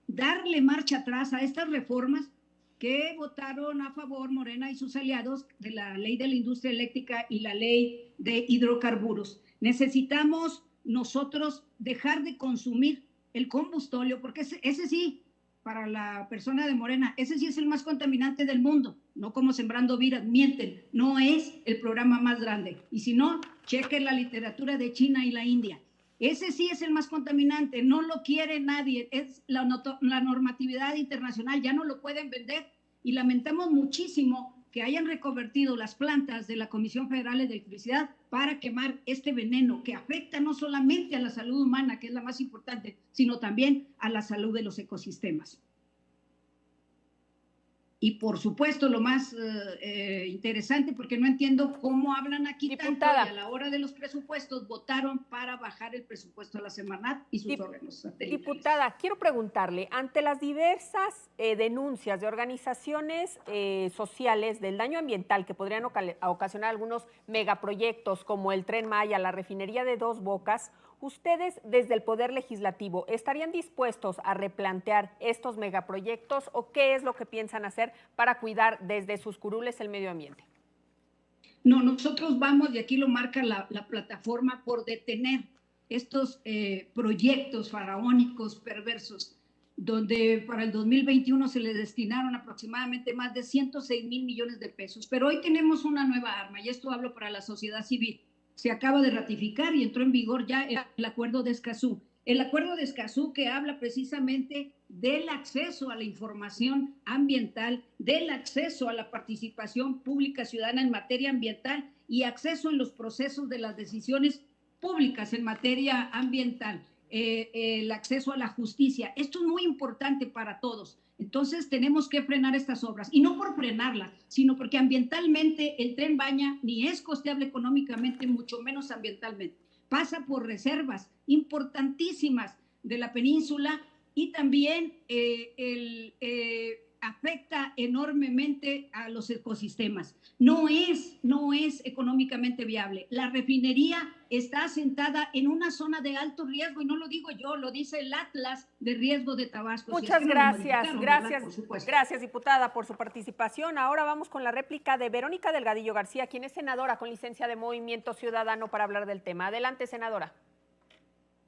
darle marcha atrás a estas reformas que votaron a favor Morena y sus aliados de la ley de la industria eléctrica y la ley de hidrocarburos. Necesitamos nosotros dejar de consumir el combustóleo, porque ese sí, para la persona de Morena, ese sí es el más contaminante del mundo, no como Sembrando Vidas, mienten, no es el programa más grande. Y si no, chequen la literatura de China y la India. Ese sí es el más contaminante, no lo quiere nadie, es la normatividad internacional, ya no lo pueden vender y lamentamos muchísimo que hayan reconvertido las plantas de la Comisión Federal de Electricidad para quemar este veneno que afecta no solamente a la salud humana, que es la más importante, sino también a la salud de los ecosistemas. Y por supuesto lo más interesante, porque no entiendo cómo hablan aquí diputada, tanto y a la hora de los presupuestos votaron para bajar el presupuesto a la Semarnat y sus órganos satelitales. Diputada, quiero preguntarle, ante las diversas denuncias de organizaciones sociales del daño ambiental que podrían ocasionar algunos megaproyectos como el Tren Maya, la refinería de Dos Bocas, ¿ustedes desde el Poder Legislativo estarían dispuestos a replantear estos megaproyectos o qué es lo que piensan hacer para cuidar desde sus curules el medio ambiente? No, nosotros vamos, y aquí lo marca la plataforma, por detener estos proyectos faraónicos perversos, donde para el 2021 se les destinaron aproximadamente más de 106,000 millones de pesos. Pero hoy tenemos una nueva arma, y esto hablo para la sociedad civil. Se acaba de ratificar y entró en vigor ya el Acuerdo de Escazú. El Acuerdo de Escazú, que habla precisamente del acceso a la información ambiental, del acceso a la participación pública ciudadana en materia ambiental y acceso en los procesos de las decisiones públicas en materia ambiental, el acceso a la justicia. Esto es muy importante para todos. Entonces tenemos que frenar estas obras, y no por frenarlas, sino porque ambientalmente el Tren Maya ni es costeable económicamente, mucho menos ambientalmente. Pasa por reservas importantísimas de la península y también afecta enormemente a los ecosistemas. No es económicamente viable. La refinería está asentada en una zona de alto riesgo, y no lo digo yo, lo dice el Atlas de Riesgo de Tabasco. Muchas gracias, diputada, por su participación. Ahora vamos con la réplica de Verónica Delgadillo García, quien es senadora con licencia de Movimiento Ciudadano, para hablar del tema. Adelante, senadora.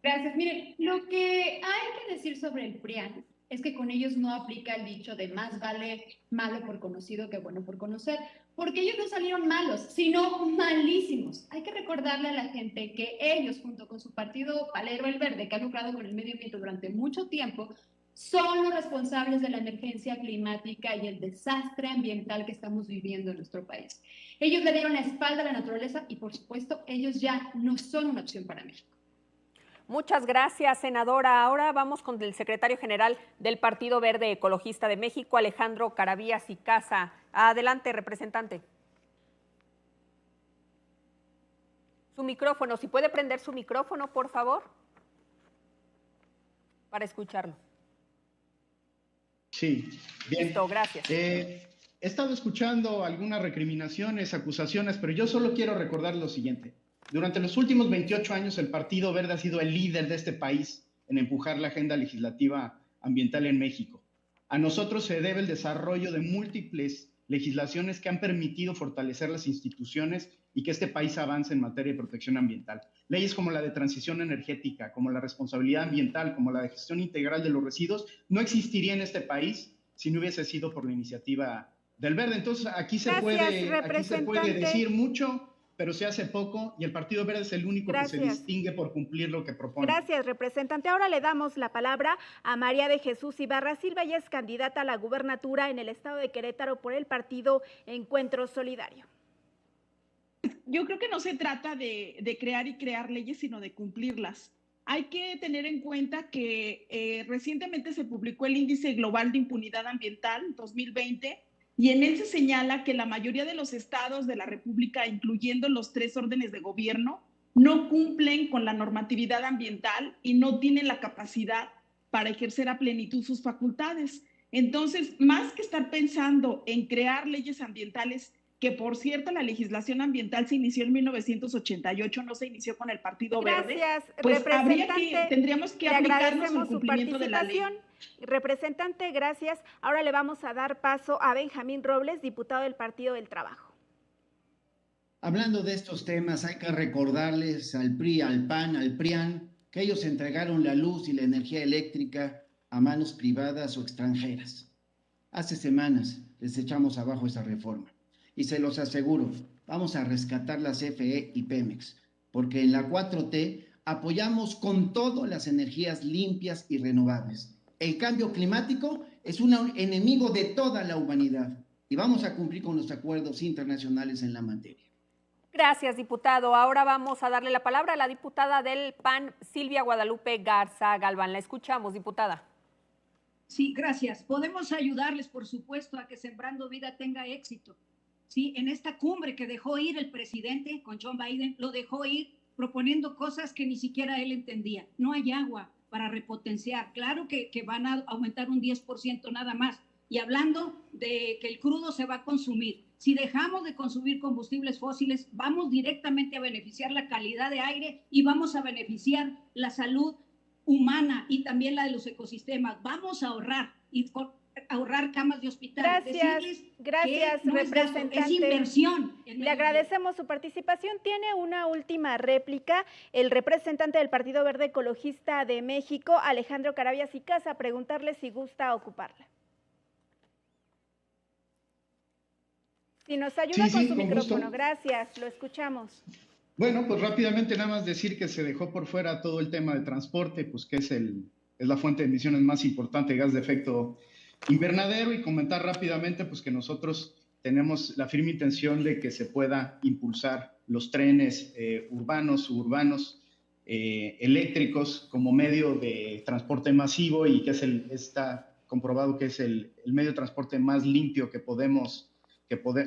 Gracias. Miren, lo que hay que decir sobre el PRIAN es que con ellos no aplica el dicho de más vale malo por conocido que bueno por conocer, porque ellos no salieron malos, sino malísimos. Hay que recordarle a la gente que ellos, junto con su partido Palero el Verde, que ha lucrado con el medio ambiente durante mucho tiempo, son los responsables de la emergencia climática y el desastre ambiental que estamos viviendo en nuestro país. Ellos le dieron la espalda a la naturaleza y, por supuesto, ellos ya no son una opción para México. Muchas gracias, senadora. Ahora vamos con el secretario general del Partido Verde Ecologista de México, Alejandro Caravías y Casa. Adelante, representante. Su micrófono, si puede prender su micrófono, por favor, para escucharlo. Sí, bien. Listo, gracias. He estado escuchando algunas recriminaciones, acusaciones, pero yo solo quiero recordar lo siguiente. Durante los últimos 28 años, el Partido Verde ha sido el líder de este país en empujar la agenda legislativa ambiental en México. A nosotros se debe el desarrollo de múltiples legislaciones que han permitido fortalecer las instituciones y que este país avance en materia de protección ambiental. Leyes como la de transición energética, como la responsabilidad ambiental, como la de gestión integral de los residuos, no existiría en este país si no hubiese sido por la iniciativa del Verde. Entonces, aquí se puede decir mucho, pero se hace poco, y el Partido Verde es el único que se distingue por cumplir lo que propone. Gracias, representante. Ahora le damos la palabra a María de Jesús Ibarra Silva. Ella es candidata a la gubernatura en el estado de Querétaro por el partido Encuentro Solidario. Yo creo que no se trata de crear leyes, sino de cumplirlas. Hay que tener en cuenta que recientemente se publicó el Índice Global de Impunidad Ambiental 2020, y en él se señala que la mayoría de los estados de la República, incluyendo los 3 órdenes de gobierno, no cumplen con la normatividad ambiental y no tienen la capacidad para ejercer a plenitud sus facultades. Entonces, más que estar pensando en crear leyes ambientales, que por cierto la legislación ambiental se inició en 1988, no se inició con el Partido Verde, pues tendríamos que aplicarnos el cumplimiento de la ley. Representante, gracias. Ahora le vamos a dar paso a Benjamín Robles, diputado del Partido del Trabajo. Hablando de estos temas, hay que recordarles al PRI, al PAN, al PRIAN, que ellos entregaron la luz y la energía eléctrica a manos privadas o extranjeras. Hace semanas les echamos abajo esa reforma. Y se los aseguro, vamos a rescatar la CFE y Pemex, porque en la 4T apoyamos con todo las energías limpias y renovables. El cambio climático es un enemigo de toda la humanidad y vamos a cumplir con los acuerdos internacionales en la materia. Gracias, diputado. Ahora vamos a darle la palabra a la diputada del PAN, Silvia Guadalupe Garza Galván. La escuchamos, diputada. Sí, gracias. Podemos ayudarles, por supuesto, a que Sembrando Vida tenga éxito. Sí, en esta cumbre que dejó ir el presidente con John Biden, lo dejó ir proponiendo cosas que ni siquiera él entendía. No hay agua para repotenciar. Claro que van a aumentar un 10% nada más. Y hablando de que el crudo se va a consumir. Si dejamos de consumir combustibles fósiles, vamos directamente a beneficiar la calidad de aire y vamos a beneficiar la salud humana y también la de los ecosistemas. Vamos a ahorrar y ahorrar camas de hospital. Gracias, representante. Es inversión. Le agradecemos su participación. Tiene una última réplica el representante del Partido Verde Ecologista de México, Alejandro Caravías y Casa, preguntarle si gusta ocuparla. Si nos ayuda con su micrófono. Gusto. Gracias, lo escuchamos. Bueno, pues rápidamente nada más decir que se dejó por fuera todo el tema de transporte, pues que es la fuente de emisiones más importante de gas de efecto invernadero, y comentar rápidamente pues que nosotros tenemos la firme intención de que se pueda impulsar los trenes urbanos, suburbanos, eléctricos como medio de transporte masivo, y que está comprobado que es el medio de transporte más limpio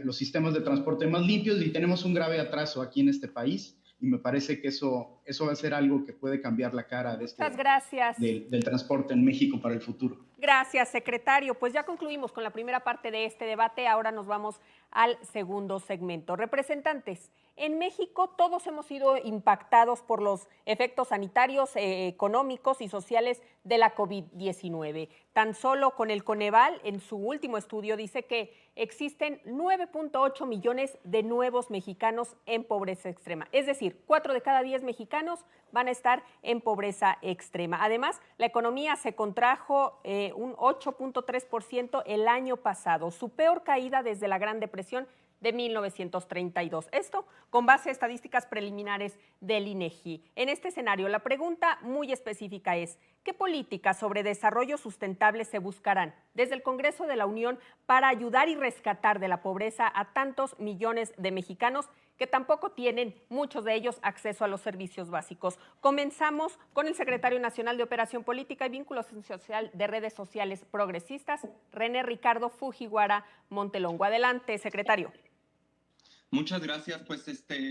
los sistemas de transporte más limpios, y tenemos un grave atraso aquí en este país. y me parece que eso va a ser algo que puede cambiar la cara de Muchas gracias. Del transporte en México para el futuro. Gracias, secretario. Pues ya concluimos con la primera parte de este debate. Ahora nos vamos al segundo segmento. Representantes, en México todos hemos sido impactados por los efectos sanitarios, económicos y sociales de la COVID-19. Tan solo con el Coneval, en su último estudio, dice que existen 9.8 millones de nuevos mexicanos en pobreza extrema. Es decir, 4 de cada 10 mexicanos van a estar en pobreza extrema. Además, la economía se contrajo un 8.3% el año pasado, su peor caída desde la Gran Depresión de 1932. Esto con base a estadísticas preliminares del INEGI. En este escenario, la pregunta muy específica es: ¿qué políticas sobre desarrollo sustentable se buscarán desde el Congreso de la Unión para ayudar y rescatar de la pobreza a tantos millones de mexicanos que tampoco tienen, muchos de ellos, acceso a los servicios básicos? Comenzamos con el secretario nacional de Operación Política y Vinculación Social de Redes Sociales Progresistas, René Ricardo Fujiwara Montelongo. Adelante, secretario. Muchas gracias. Pues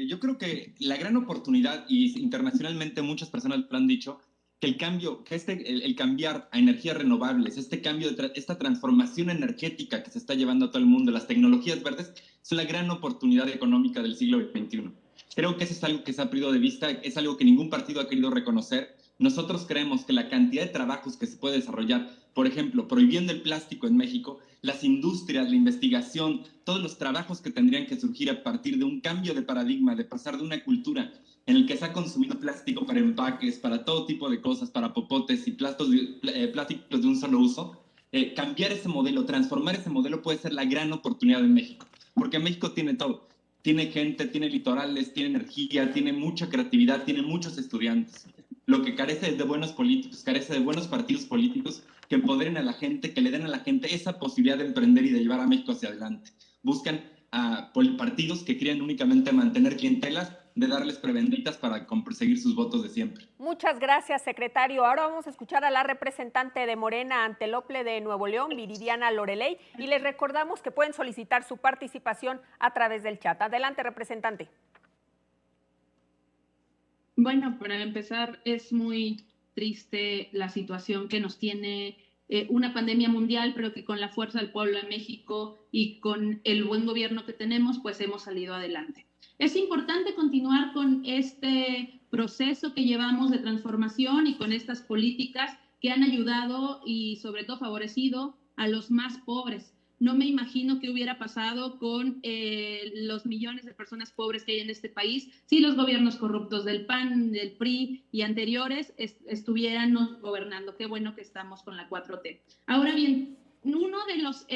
yo creo que la gran oportunidad, y internacionalmente muchas personas lo han dicho, que el cambio, que el cambiar a energías renovables, esta transformación energética que se está llevando a todo el mundo, las tecnologías verdes, es la gran oportunidad económica del siglo XXI. Creo que eso es algo que se ha perdido de vista, es algo que ningún partido ha querido reconocer. Nosotros creemos que la cantidad de trabajos que se puede desarrollar, por ejemplo, prohibiendo el plástico en México, las industrias, la investigación, todos los trabajos que tendrían que surgir a partir de un cambio de paradigma, de pasar de una cultura en el que se ha consumido plástico para empaques, para todo tipo de cosas, para popotes y plásticos de un solo uso, cambiar ese modelo, transformar ese modelo puede ser la gran oportunidad en México, porque México tiene todo. Tiene gente, tiene litorales, tiene energía, tiene mucha creatividad, tiene muchos estudiantes. Lo que carece es de buenos políticos, carece de buenos partidos políticos que empoderen a la gente, que le den a la gente esa posibilidad de emprender y de llevar a México hacia adelante. Buscan a partidos que quieran únicamente mantener clientelas, de darles prebenditas para conseguir sus votos de siempre. Muchas gracias, secretario. Ahora vamos a escuchar a la representante de Morena ante el OPLE de Nuevo León, Viridiana Loreley, y les recordamos que pueden solicitar su participación a través del chat. Adelante, representante. Bueno, para empezar, es muy triste la situación que nos tiene una pandemia mundial, pero que con la fuerza del pueblo de México y con el buen gobierno que tenemos, pues hemos salido adelante. Es importante continuar con este proceso que llevamos de transformación y con estas políticas que han ayudado y sobre todo favorecido a los más pobres. No me imagino qué hubiera pasado con los millones de personas pobres que hay en este país si los gobiernos corruptos del PAN, del PRI y anteriores estuvieran gobernando. Qué bueno que estamos con la 4T. Ahora bien, uno de los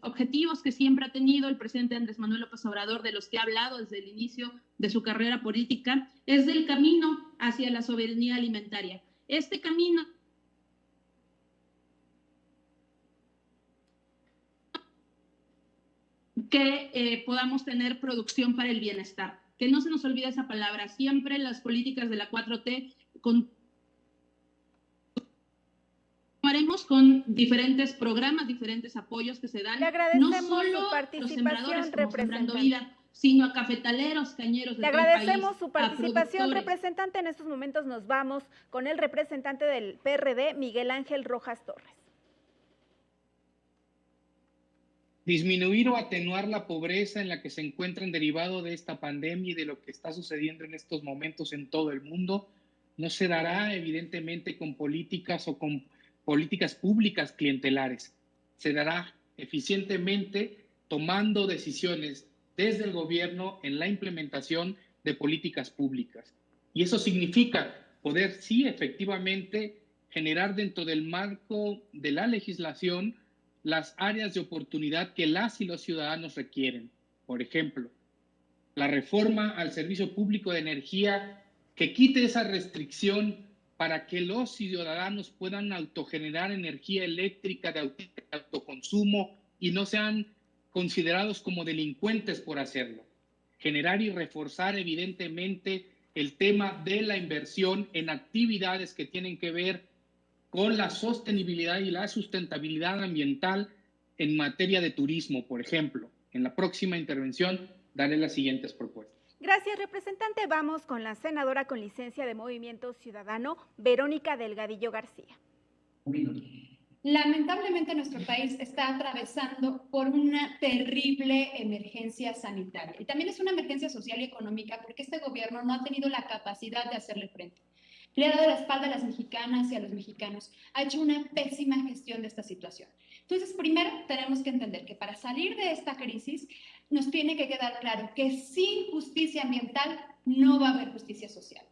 objetivos que siempre ha tenido el presidente Andrés Manuel López Obrador, de los que ha hablado desde el inicio de su carrera política, es del camino hacia la soberanía alimentaria. Este camino que podamos tener producción para el bienestar. Que no se nos olvide esa palabra. Siempre las políticas de la 4T haremos con diferentes programas, diferentes apoyos que se dan. Le agradecemos no solo su participación, los sembradores como Sembrando representante. Vida, sino a cafetaleros, cañeros de Le todo el agradecemos país, su participación, a productores. representante. En estos momentos nos vamos con el representante del PRD, Miguel Ángel Rojas Torres. Disminuir o atenuar la pobreza en la que se encuentran derivado de esta pandemia y de lo que está sucediendo en estos momentos en todo el mundo no se dará evidentemente con políticas o con políticas públicas clientelares. Se dará eficientemente tomando decisiones desde el gobierno en la implementación de políticas públicas. Y eso significa poder, sí, efectivamente, generar dentro del marco de la legislación las áreas de oportunidad que las y los ciudadanos requieren. Por ejemplo, la reforma al servicio público de energía que quite esa restricción para que los ciudadanos puedan autogenerar energía eléctrica de autoconsumo y no sean considerados como delincuentes por hacerlo. Generar y reforzar evidentemente el tema de la inversión en actividades que tienen que ver con la sostenibilidad y la sustentabilidad ambiental en materia de turismo, por ejemplo. En la próxima intervención daré las siguientes propuestas. Gracias, representante. Vamos con la senadora con licencia de Movimiento Ciudadano, Verónica Delgadillo García. Lamentablemente nuestro país está atravesando por una terrible emergencia sanitaria y también es una emergencia social y económica porque este gobierno no ha tenido la capacidad de hacerle frente. Le ha dado la espalda a las mexicanas y a los mexicanos, ha hecho una pésima gestión de esta situación. Entonces, primero tenemos que entender que para salir de esta crisis nos tiene que quedar claro que sin justicia ambiental no va a haber justicia social.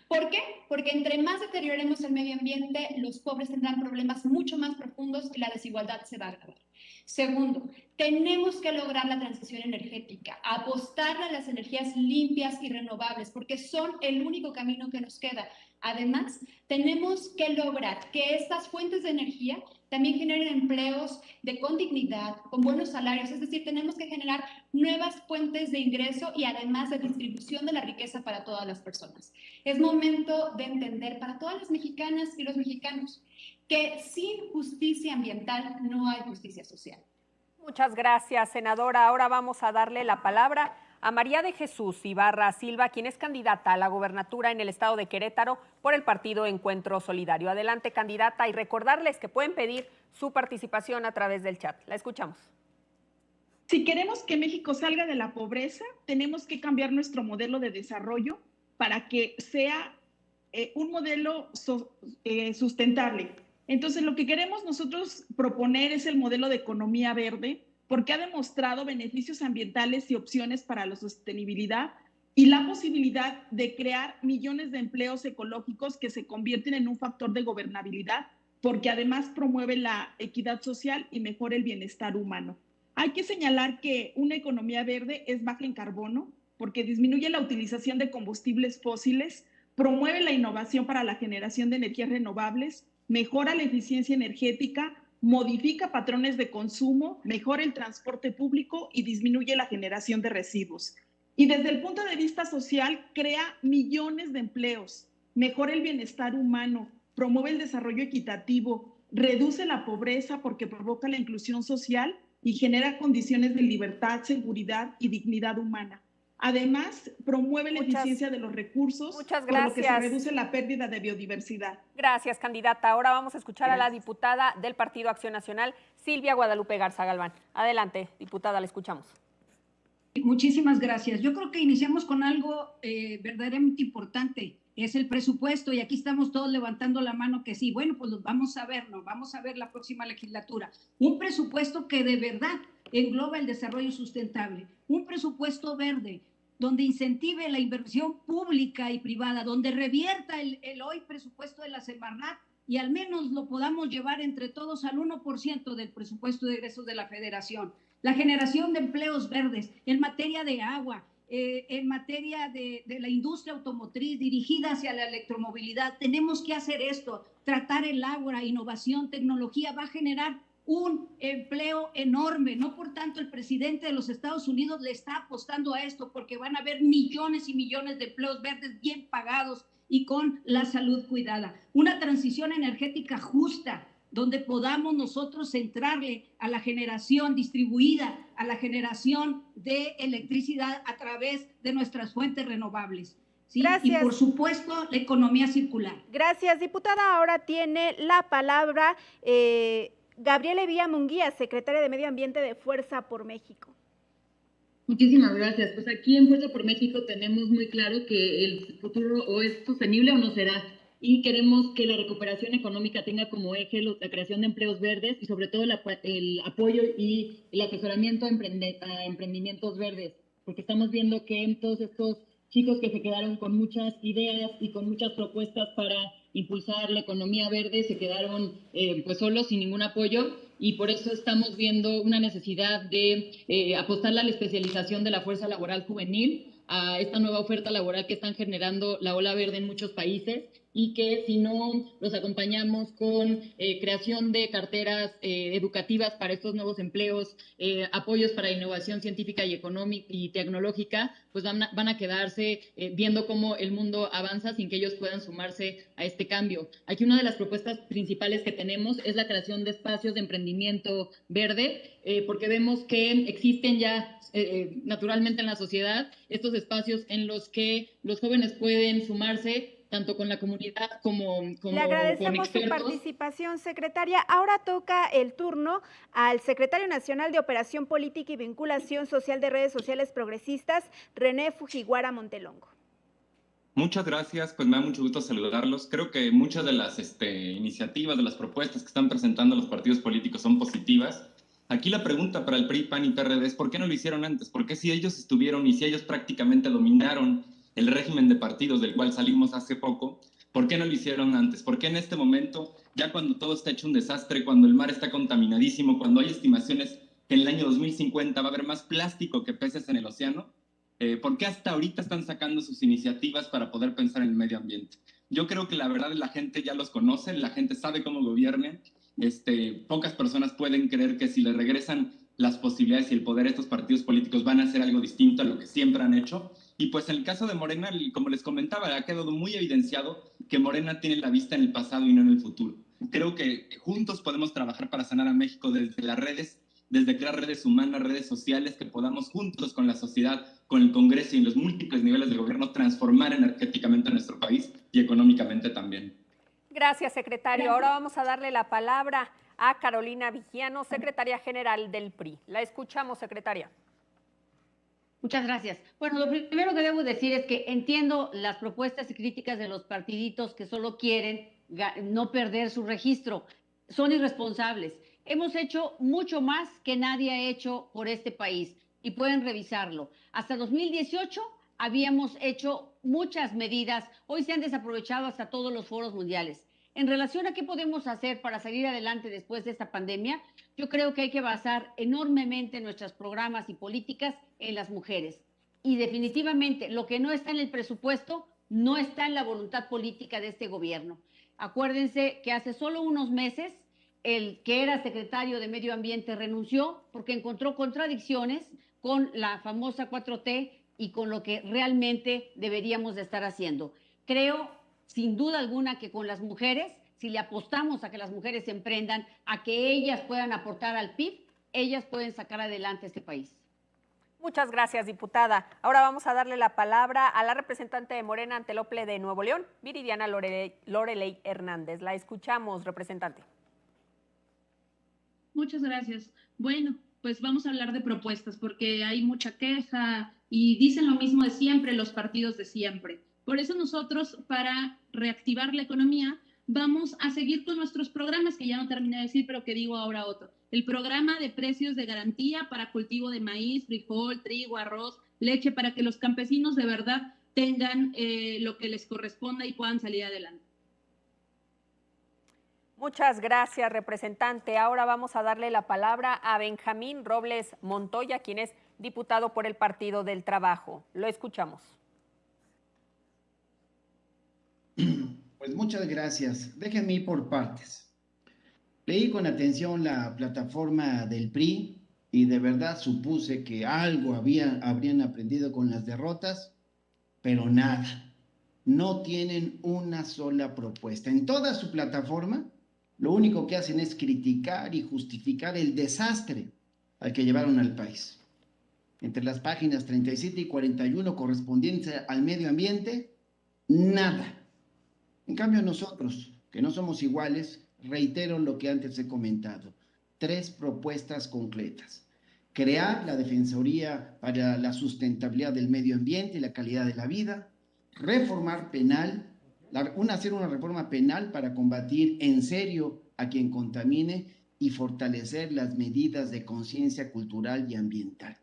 ¿Por qué? Porque entre más deterioremos el medio ambiente, los pobres tendrán problemas mucho más profundos y la desigualdad se va a agravar. Segundo, tenemos que lograr la transición energética, apostarle a las energías limpias y renovables, porque son el único camino que nos queda. Además, tenemos que lograr que estas fuentes de energía también generen empleos con dignidad, con buenos salarios, es decir, tenemos que generar nuevas fuentes de ingreso y además de distribución de la riqueza para todas las personas. Es momento de entender para todas las mexicanas y los mexicanos que sin justicia ambiental no hay justicia social. Muchas gracias, senadora. Ahora vamos a darle la palabra a María de Jesús Ibarra Silva, quien es candidata a la gobernatura en el estado de Querétaro por el partido Encuentro Solidario. Adelante, candidata, y recordarles que pueden pedir su participación a través del chat. La escuchamos. Si queremos que México salga de la pobreza, tenemos que cambiar nuestro modelo de desarrollo para que sea un modelo sustentable. Entonces, lo que queremos nosotros proponer es el modelo de economía verde, porque ha demostrado beneficios ambientales y opciones para la sostenibilidad y la posibilidad de crear millones de empleos ecológicos que se convierten en un factor de gobernabilidad, porque además promueve la equidad social y mejora el bienestar humano. Hay que señalar que una economía verde es baja en carbono, porque disminuye la utilización de combustibles fósiles, promueve la innovación para la generación de energías renovables, mejora la eficiencia energética, modifica patrones de consumo, mejora el transporte público y disminuye la generación de residuos. Y desde el punto de vista social, crea millones de empleos, mejora el bienestar humano, promueve el desarrollo equitativo, reduce la pobreza porque provoca la inclusión social y genera condiciones de libertad, seguridad y dignidad humana. Además, promueve la eficiencia de los recursos, por lo que se reduce la pérdida de biodiversidad. Gracias, candidata. Ahora vamos a escuchar a la diputada del Partido Acción Nacional, Silvia Guadalupe Garza Galván. Adelante, diputada, la escuchamos. Muchísimas gracias. Yo creo que iniciamos con algo verdaderamente importante, es el presupuesto, y aquí estamos todos levantando la mano que sí. Bueno, pues vamos a ver, ¿no? Vamos a ver la próxima legislatura. Un presupuesto que de verdad engloba el desarrollo sustentable, un presupuesto verde, donde incentive la inversión pública y privada, donde revierta el hoy presupuesto de la Semarnat y al menos lo podamos llevar entre todos al 1% del presupuesto de egresos de la Federación. La generación de empleos verdes en materia de agua, en materia de la industria automotriz dirigida hacia la electromovilidad. Tenemos que hacer esto, tratar el agua, innovación, tecnología, va a generar un empleo enorme. No por tanto el presidente de los Estados Unidos le está apostando a esto, porque van a haber millones y millones de empleos verdes bien pagados y con la salud cuidada. Una transición energética justa, donde podamos nosotros centrarle a la generación distribuida, a la generación de electricidad a través de nuestras fuentes renovables. ¿Sí? Gracias. Y por supuesto la economía circular. Gracias, diputada. Ahora tiene la palabra Gabriela Villa Munguía, secretaria de Medio Ambiente de Fuerza por México. Muchísimas gracias. Pues aquí en Fuerza por México tenemos muy claro que el futuro o es sostenible o no será. Y queremos que la recuperación económica tenga como eje la creación de empleos verdes y sobre todo el apoyo y el asesoramiento a emprendimientos verdes. Porque estamos viendo que todos estos chicos que se quedaron con muchas ideas y con muchas propuestas para impulsar la economía verde se quedaron pues solos, sin ningún apoyo, y por eso estamos viendo una necesidad de apostarle a la especialización de la fuerza laboral juvenil, a esta nueva oferta laboral que están generando la ola verde en muchos países, y que si no los acompañamos con creación de carteras educativas para estos nuevos empleos, apoyos para innovación científica y económica y tecnológica, pues van a quedarse viendo cómo el mundo avanza sin que ellos puedan sumarse a este cambio. Aquí una de las propuestas principales que tenemos es la creación de espacios de emprendimiento verde, porque vemos que existen ya naturalmente en la sociedad estos espacios en los que los jóvenes pueden sumarse tanto con la comunidad como Le agradecemos con expertos. Su participación, secretaria. Ahora toca el turno al secretario nacional de Operación Política y Vinculación Social de Redes Sociales Progresistas, René Fujiwara Montelongo. Muchas gracias, pues me da mucho gusto saludarlos. Creo que muchas de las iniciativas, de las propuestas que están presentando los partidos políticos son positivas. Aquí la pregunta para el PRI, PAN y PRD es ¿por qué no lo hicieron antes? ¿Por qué si ellos estuvieron y si ellos prácticamente dominaron el régimen de partidos del cual salimos hace poco, ¿por qué no lo hicieron antes? ¿Por qué en este momento, ya cuando todo está hecho un desastre, cuando el mar está contaminadísimo, cuando hay estimaciones que en el año 2050 va a haber más plástico que peces en el océano? ¿Por qué hasta ahorita están sacando sus iniciativas para poder pensar en el medio ambiente? Yo creo que la verdad la gente ya los conoce, la gente sabe cómo gobiernan. Pocas personas pueden creer que si le regresan las posibilidades y el poder a estos partidos políticos van a hacer algo distinto a lo que siempre han hecho. Y pues en el caso de Morena, como les comentaba, ha quedado muy evidenciado que Morena tiene la vista en el pasado y no en el futuro. Creo que juntos podemos trabajar para sanar a México desde las redes, desde crear redes humanas, redes sociales, que podamos juntos con la sociedad, con el Congreso y en los múltiples niveles de gobierno transformar energéticamente a nuestro país y económicamente también. Gracias, secretario. Ahora vamos a darle la palabra a Carolina Vigiano, secretaria general del PRI. La escuchamos, secretaria. Muchas gracias. Bueno, lo primero que debo decir es que entiendo las propuestas y críticas de los partiditos que solo quieren no perder su registro. Son irresponsables. Hemos hecho mucho más que nadie ha hecho por este país y pueden revisarlo. Hasta 2018 habíamos hecho muchas medidas. Hoy se han desaprovechado hasta todos los foros mundiales. En relación a qué podemos hacer para salir adelante después de esta pandemia, yo creo que hay que basar enormemente nuestros programas y políticas en las mujeres. Y definitivamente lo que no está en el presupuesto no está en la voluntad política de este gobierno. Acuérdense que hace solo unos meses el que era secretario de Medio Ambiente renunció porque encontró contradicciones con la famosa 4T y con lo que realmente deberíamos de estar haciendo. Creo, sin duda alguna, que con las mujeres, si le apostamos a que las mujeres se emprendan, a que ellas puedan aportar al PIB, ellas pueden sacar adelante este país. Muchas gracias, diputada. Ahora vamos a darle la palabra a la representante de Morena ante el OPLE de Nuevo León, Viridiana Loreley Hernández. La escuchamos, representante. Muchas gracias. Bueno, pues vamos a hablar de propuestas porque hay mucha queja y dicen lo mismo de siempre los partidos de siempre. Por eso nosotros, para reactivar la economía, vamos a seguir con nuestros programas, que ya no terminé de decir, pero que digo ahora otro. El programa de precios de garantía para cultivo de maíz, frijol, trigo, arroz, leche, para que los campesinos de verdad tengan lo que les corresponda y puedan salir adelante. Muchas gracias, representante. Ahora vamos a darle la palabra a Benjamín Robles Montoya, quien es diputado por el Partido del Trabajo. Lo escuchamos. Pues muchas gracias. Déjenme ir por partes. Leí con atención la plataforma del PRI y de verdad supuse que algo habrían aprendido con las derrotas, pero nada. No tienen una sola propuesta. En toda su plataforma, lo único que hacen es criticar y justificar el desastre al que llevaron al país. Entre las páginas 37 y 41 correspondientes al medio ambiente, nada. En cambio nosotros, que no somos iguales, reitero lo que antes he comentado. 3 propuestas concretas. Crear la Defensoría para la Sustentabilidad del Medio Ambiente y la Calidad de la Vida. Reformar penal, hacer una reforma penal para combatir en serio a quien contamine y fortalecer las medidas de conciencia cultural y ambiental.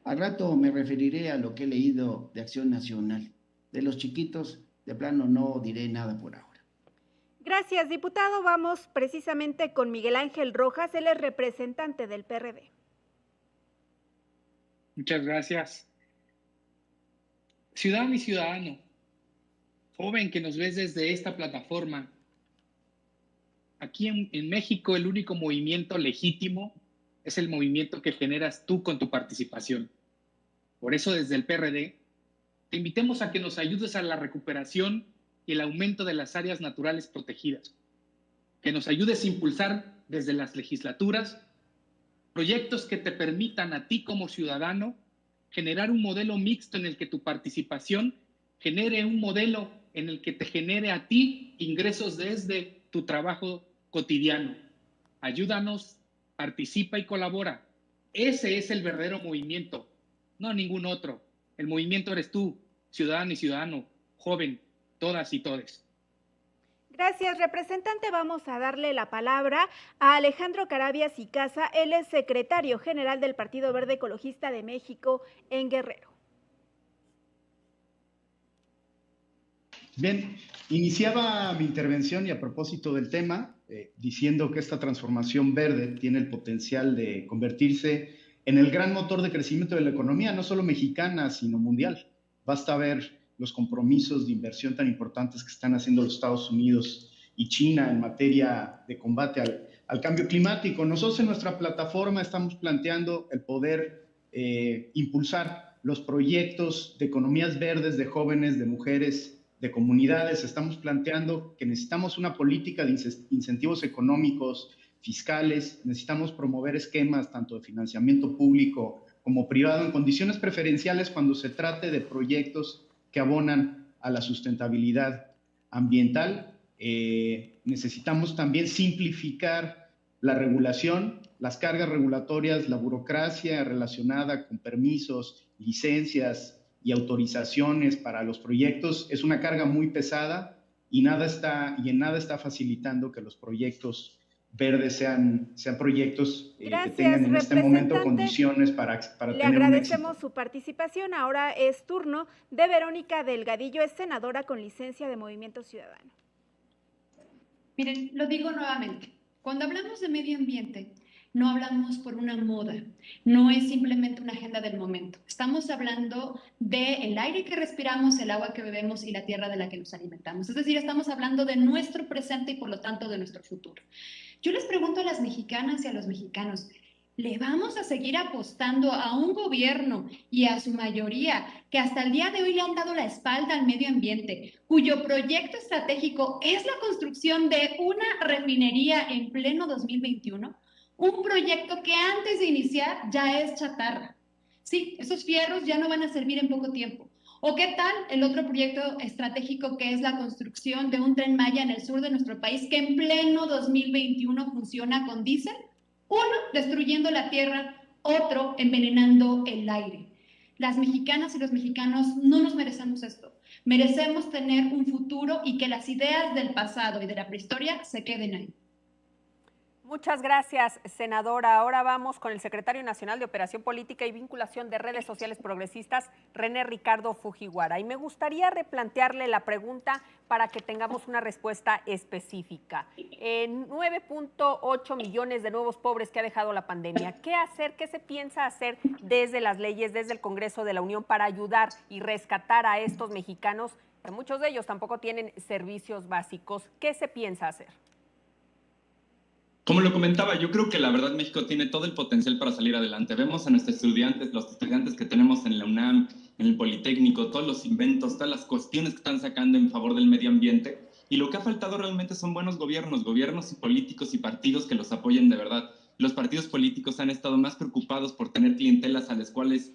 Al rato me referiré a lo que he leído de Acción Nacional. De los chiquitos, de plano no diré nada por ahora. Gracias, diputado. Vamos precisamente con Miguel Ángel Rojas, él es representante del PRD. Muchas gracias. Ciudadano y ciudadano, joven que nos ves desde esta plataforma, aquí en México el único movimiento legítimo es el movimiento que generas tú con tu participación. Por eso desde el PRD te invitemos a que nos ayudes a la recuperación y el aumento de las áreas naturales protegidas, que nos ayudes a impulsar desde las legislaturas proyectos que te permitan a ti como ciudadano generar un modelo mixto en el que tu participación genere un modelo en el que te genere a ti ingresos desde tu trabajo cotidiano. Ayúdanos, participa y colabora. Ese es el verdadero movimiento, no ningún otro. El movimiento eres tú, ciudadano y ciudadano, joven, todas y todes. Gracias, representante. Vamos a darle la palabra a Alejandro Carabias y Casa. Él es secretario general del Partido Verde Ecologista de México en Guerrero. Bien, iniciaba mi intervención y a propósito del tema, diciendo que esta transformación verde tiene el potencial de convertirse en el gran motor de crecimiento de la economía, no solo mexicana, sino mundial. Basta ver los compromisos de inversión tan importantes que están haciendo los Estados Unidos y China en materia de combate al cambio climático. Nosotros en nuestra plataforma estamos planteando el poder impulsar los proyectos de economías verdes de jóvenes, de mujeres, de comunidades. Estamos planteando que necesitamos una política de incentivos económicos, fiscales, necesitamos promover esquemas tanto de financiamiento público como privado en condiciones preferenciales cuando se trate de proyectos que abonan a la sustentabilidad ambiental. Necesitamos también simplificar la regulación, las cargas regulatorias, la burocracia relacionada con permisos, licencias y autorizaciones para los proyectos es una carga muy pesada y en nada está facilitando que los proyectos verdes sean proyectos que tengan en este momento condiciones para tener un éxito. Le agradecemos su participación. Ahora es turno de Verónica Delgadillo, es senadora con licencia de Movimiento Ciudadano. Miren, lo digo nuevamente, cuando hablamos de medio ambiente, no hablamos por una moda, no es simplemente una agenda del momento. Estamos hablando del aire que respiramos, el agua que bebemos y la tierra de la que nos alimentamos. Es decir, estamos hablando de nuestro presente y por lo tanto de nuestro futuro. Yo les pregunto a las mexicanas y a los mexicanos, ¿le vamos a seguir apostando a un gobierno y a su mayoría que hasta el día de hoy le han dado la espalda al medio ambiente, cuyo proyecto estratégico es la construcción de una refinería en pleno 2021? Un proyecto que antes de iniciar ya es chatarra. Sí, esos fierros ya no van a servir en poco tiempo. ¿O qué tal el otro proyecto estratégico que es la construcción de un Tren Maya en el sur de nuestro país que en pleno 2021 funciona con diésel? Uno, destruyendo la tierra, otro, envenenando el aire. Las mexicanas y los mexicanos no nos merecemos esto. Merecemos tener un futuro y que las ideas del pasado y de la prehistoria se queden ahí. Muchas gracias, senadora. Ahora vamos con el secretario nacional de Operación Política y Vinculación de Redes Sociales Progresistas, René Ricardo Fujiwara. Y me gustaría replantearle la pregunta para que tengamos una respuesta específica. 9.8 millones de nuevos pobres que ha dejado la pandemia. ¿Qué hacer? ¿Qué se piensa hacer desde las leyes, desde el Congreso de la Unión para ayudar y rescatar a estos mexicanos? Que muchos de ellos tampoco tienen servicios básicos. ¿Qué se piensa hacer? Como lo comentaba, yo creo que la verdad México tiene todo el potencial para salir adelante. Vemos a nuestros estudiantes, los estudiantes que tenemos en la UNAM, en el Politécnico, todos los inventos, todas las cuestiones que están sacando en favor del medio ambiente. Y lo que ha faltado realmente son buenos gobiernos y políticos y partidos que los apoyen de verdad. Los partidos políticos han estado más preocupados por tener clientelas a las cuales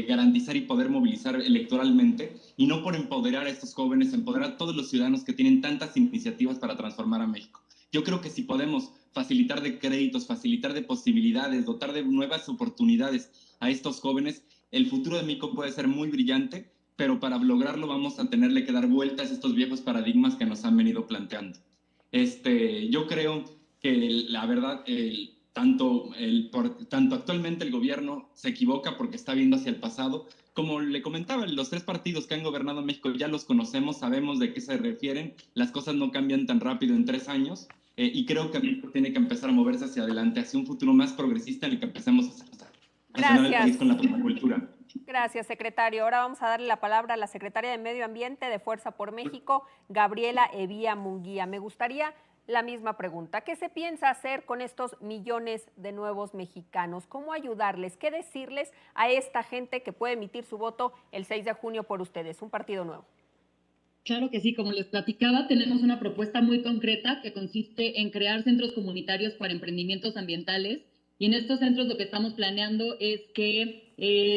garantizar y poder movilizar electoralmente y no por empoderar a estos jóvenes, empoderar a todos los ciudadanos que tienen tantas iniciativas para transformar a México. Yo creo que si podemos facilitar de créditos, facilitar de posibilidades, dotar de nuevas oportunidades a estos jóvenes, el futuro de México puede ser muy brillante, pero para lograrlo vamos a tenerle que dar vueltas a estos viejos paradigmas que nos han venido planteando. Yo creo que la verdad, tanto actualmente el gobierno se equivoca porque está viendo hacia el pasado. Como le comentaba, los tres partidos que han gobernado México ya los conocemos, sabemos de qué se refieren, las cosas no cambian tan rápido en 3 años. Y creo que México tiene que empezar a moverse hacia adelante, hacia un futuro más progresista en el que empecemos a sanar el país con la permacultura. Gracias, secretario. Ahora vamos a darle la palabra a la secretaria de Medio Ambiente de Fuerza por México, Gabriela Evía Munguía. Me gustaría la misma pregunta. ¿Qué se piensa hacer con estos millones de nuevos mexicanos? ¿Cómo ayudarles? ¿Qué decirles a esta gente que puede emitir su voto el 6 de junio por ustedes? Un partido nuevo. Claro que sí, como les platicaba, tenemos una propuesta muy concreta que consiste en crear centros comunitarios para emprendimientos ambientales. Y en estos centros lo que estamos planeando es que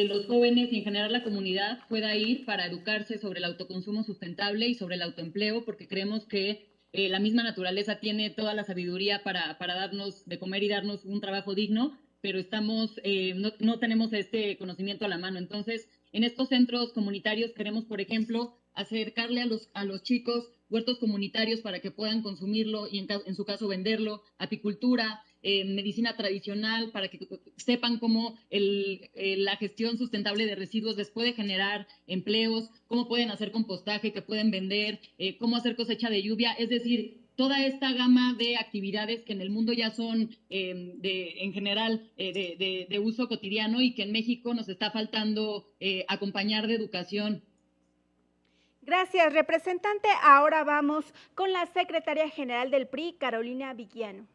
los jóvenes y en general la comunidad pueda ir para educarse sobre el autoconsumo sustentable y sobre el autoempleo, porque creemos que la misma naturaleza tiene toda la sabiduría para darnos de comer y darnos un trabajo digno, pero no tenemos este conocimiento a la mano. Entonces, en estos centros comunitarios queremos, por ejemplo, acercarle a los chicos huertos comunitarios para que puedan consumirlo y en su caso venderlo, apicultura, medicina tradicional, para que sepan cómo la gestión sustentable de residuos les puede generar empleos, cómo pueden hacer compostaje, que pueden vender, cómo hacer cosecha de lluvia, es decir, toda esta gama de actividades que en el mundo ya son en general de uso cotidiano y que en México nos está faltando acompañar de educación. Gracias, representante. Ahora vamos con la secretaria general del PRI, Carolina Vigiano.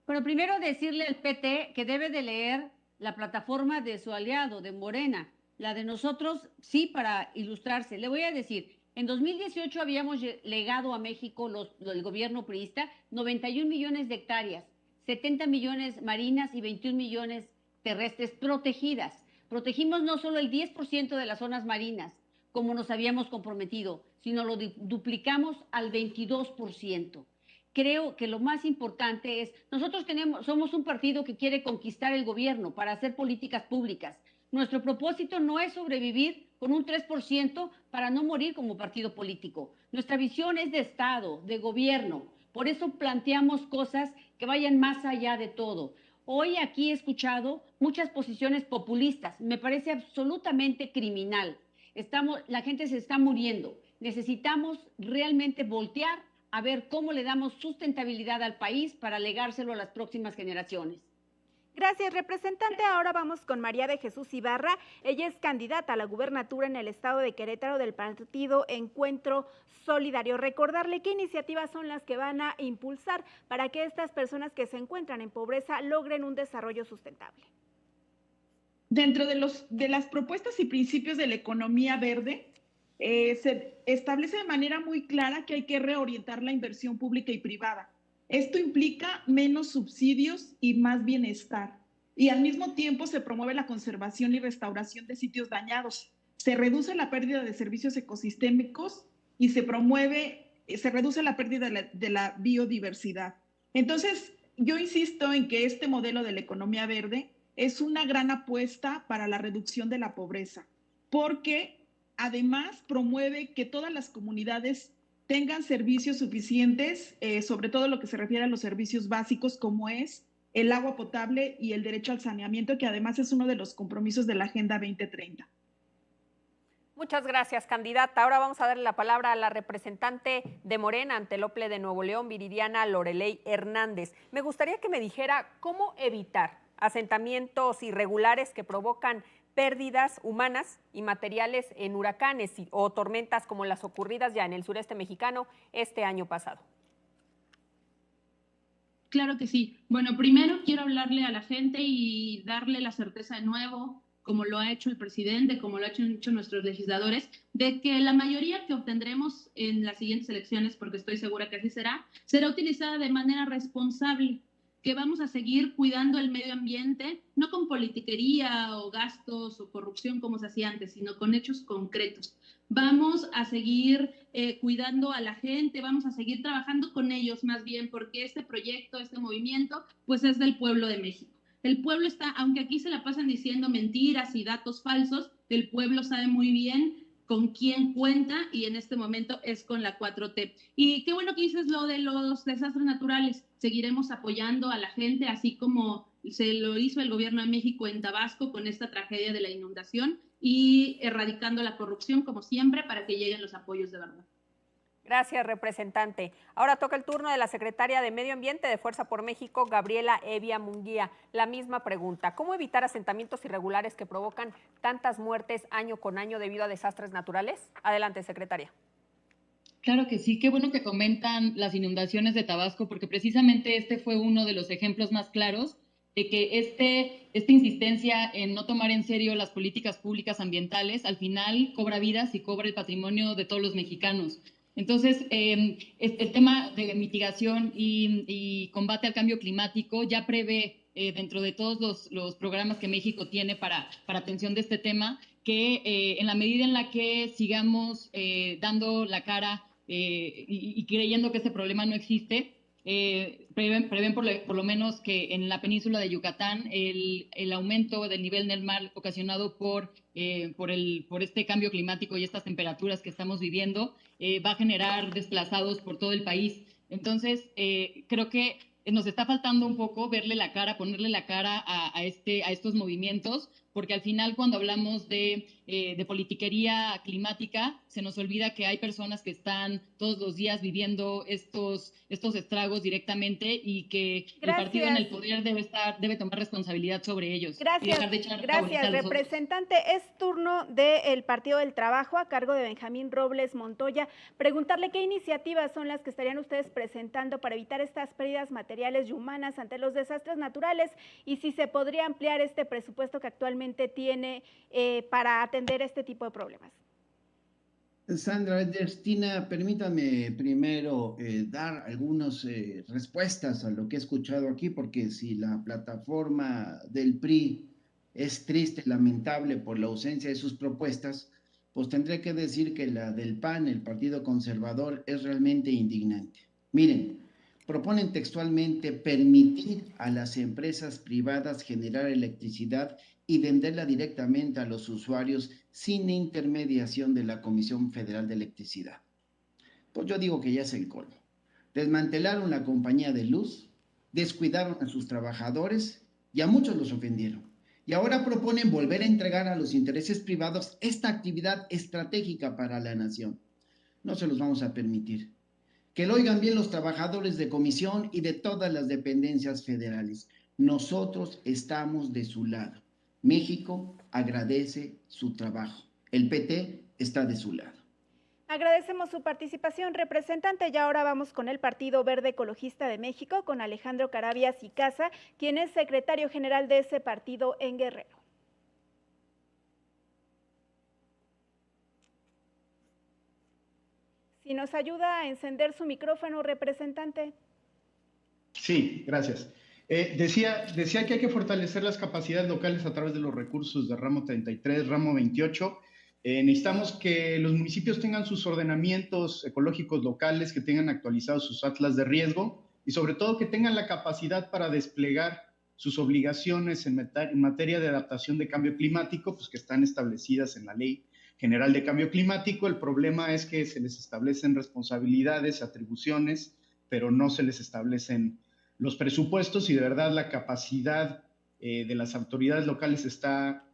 Bueno, primero decirle al PT que debe de leer la plataforma de su aliado, de Morena. La de nosotros, sí, para ilustrarse. Le voy a decir, en 2018 habíamos legado a México, el gobierno priista, 91 millones de hectáreas, 70 millones marinas y 21 millones terrestres protegidas. Protegimos no solo el 10% de las zonas marinas, como nos habíamos comprometido, sino lo duplicamos al 22%. Creo que lo más importante es, nosotros somos un partido que quiere conquistar el gobierno para hacer políticas públicas. Nuestro propósito no es sobrevivir con un 3% para no morir como partido político. Nuestra visión es de Estado, de gobierno. Por eso planteamos cosas que vayan más allá de todo. Hoy aquí he escuchado muchas posiciones populistas. Me parece absolutamente criminal. La gente se está muriendo. Necesitamos realmente voltear a ver cómo le damos sustentabilidad al país para legárselo a las próximas generaciones. Gracias, representante. Ahora vamos con María de Jesús Ibarra. Ella es candidata a la gubernatura en el estado de Querétaro del partido Encuentro Solidario. Recordarle qué iniciativas son las que van a impulsar para que estas personas que se encuentran en pobreza logren un desarrollo sustentable. Dentro de las propuestas y principios de la economía verde, se establece de manera muy clara que hay que reorientar la inversión pública y privada. Esto implica menos subsidios y más bienestar. Y al mismo tiempo se promueve la conservación y restauración de sitios dañados. Se reduce la pérdida de servicios ecosistémicos y se reduce la pérdida de la biodiversidad. Entonces, yo insisto en que este modelo de la economía verde es una gran apuesta para la reducción de la pobreza, porque además promueve que todas las comunidades tengan servicios suficientes, sobre todo lo que se refiere a los servicios básicos como es el agua potable y el derecho al saneamiento, que además es uno de los compromisos de la Agenda 2030. Muchas gracias, candidata. Ahora vamos a darle la palabra a la representante de Morena ante el OPLE de Nuevo León, Viridiana Loreley Hernández. Me gustaría que me dijera cómo evitar asentamientos irregulares que provocan pérdidas humanas y materiales en huracanes o tormentas como las ocurridas ya en el sureste mexicano este año pasado. Claro que sí. Bueno, primero quiero hablarle a la gente y darle la certeza de nuevo, como lo ha hecho el presidente, como lo han hecho nuestros legisladores, de que la mayoría que obtendremos en las siguientes elecciones, porque estoy segura que así será utilizada de manera responsable, que vamos a seguir cuidando el medio ambiente, no con politiquería o gastos o corrupción como se hacía antes, sino con hechos concretos. Vamos a seguir cuidando a la gente, vamos a seguir trabajando con ellos más bien, porque este proyecto, este movimiento, pues es del pueblo de México. El pueblo está, aunque aquí se la pasan diciendo mentiras y datos falsos, el pueblo sabe muy bien con quién cuenta y en este momento es con la 4T. Y qué bueno que dices lo de los desastres naturales. Seguiremos apoyando a la gente, así como se lo hizo el gobierno de México en Tabasco con esta tragedia de la inundación y erradicando la corrupción como siempre para que lleguen los apoyos de verdad. Gracias, representante. Ahora toca el turno de la secretaria de Medio Ambiente de Fuerza por México, Gabriela Evia Munguía. La misma pregunta: ¿cómo evitar asentamientos irregulares que provocan tantas muertes año con año debido a desastres naturales? Adelante, secretaria. Claro que sí, qué bueno que comentan las inundaciones de Tabasco, porque precisamente este fue uno de los ejemplos más claros de que esta insistencia en no tomar en serio las políticas públicas ambientales al final cobra vidas y cobra el patrimonio de todos los mexicanos. Entonces, el tema de mitigación y combate al cambio climático ya prevé, dentro de todos los programas que México tiene para atención de este tema, que en la medida en la que sigamos dando la cara y creyendo que este problema no existe, prevén por lo menos que en la península de Yucatán el aumento del nivel del mar ocasionado por este cambio climático y estas temperaturas que estamos viviendo va a generar desplazados por todo el país. Entonces, creo que nos está faltando un poco verle la cara, ponerle la cara a estos movimientos, porque al final cuando hablamos de politiquería climática, se nos olvida que hay personas que están todos los días viviendo estos estragos directamente y que el partido en el poder debe tomar responsabilidad sobre ellos. Gracias, y dejar de echar gracias, representante. Es turno del Partido del Trabajo a cargo de Benjamín Robles Montoya. Preguntarle qué iniciativas son las que estarían ustedes presentando para evitar estas pérdidas materiales y humanas ante los desastres naturales y si se podría ampliar este presupuesto que actualmente tiene para atender este tipo de problemas. Sandra Ederstina, permítame primero dar algunas respuestas a lo que he escuchado aquí, porque si la plataforma del PRI es triste, lamentable por la ausencia de sus propuestas, pues tendré que decir que la del PAN, el Partido Conservador, es realmente indignante. Miren, proponen textualmente permitir a las empresas privadas generar electricidad y venderla directamente a los usuarios sin intermediación de la Comisión Federal de Electricidad. Pues yo digo que ya es el colmo. Desmantelaron la compañía de luz, descuidaron a sus trabajadores y a muchos los ofendieron. Y ahora proponen volver a entregar a los intereses privados esta actividad estratégica para la nación. No se los vamos a permitir. Que lo oigan bien los trabajadores de comisión y de todas las dependencias federales. Nosotros estamos de su lado. México agradece su trabajo. El PT está de su lado. Agradecemos su participación, representante, y ahora vamos con el Partido Verde Ecologista de México, con Alejandro Carabias y Casa, quien es secretario general de ese partido en Guerrero. Si nos ayuda a encender su micrófono, representante. Sí, gracias. Decía que hay que fortalecer las capacidades locales a través de los recursos de ramo 33, ramo 28. Necesitamos que los municipios tengan sus ordenamientos ecológicos locales, que tengan actualizados sus atlas de riesgo y sobre todo que tengan la capacidad para desplegar sus obligaciones en materia de adaptación de cambio climático, pues que están establecidas en la Ley General de Cambio Climático. El problema es que se les establecen responsabilidades, atribuciones, pero no se les establecen los presupuestos y de verdad la capacidad de las autoridades locales está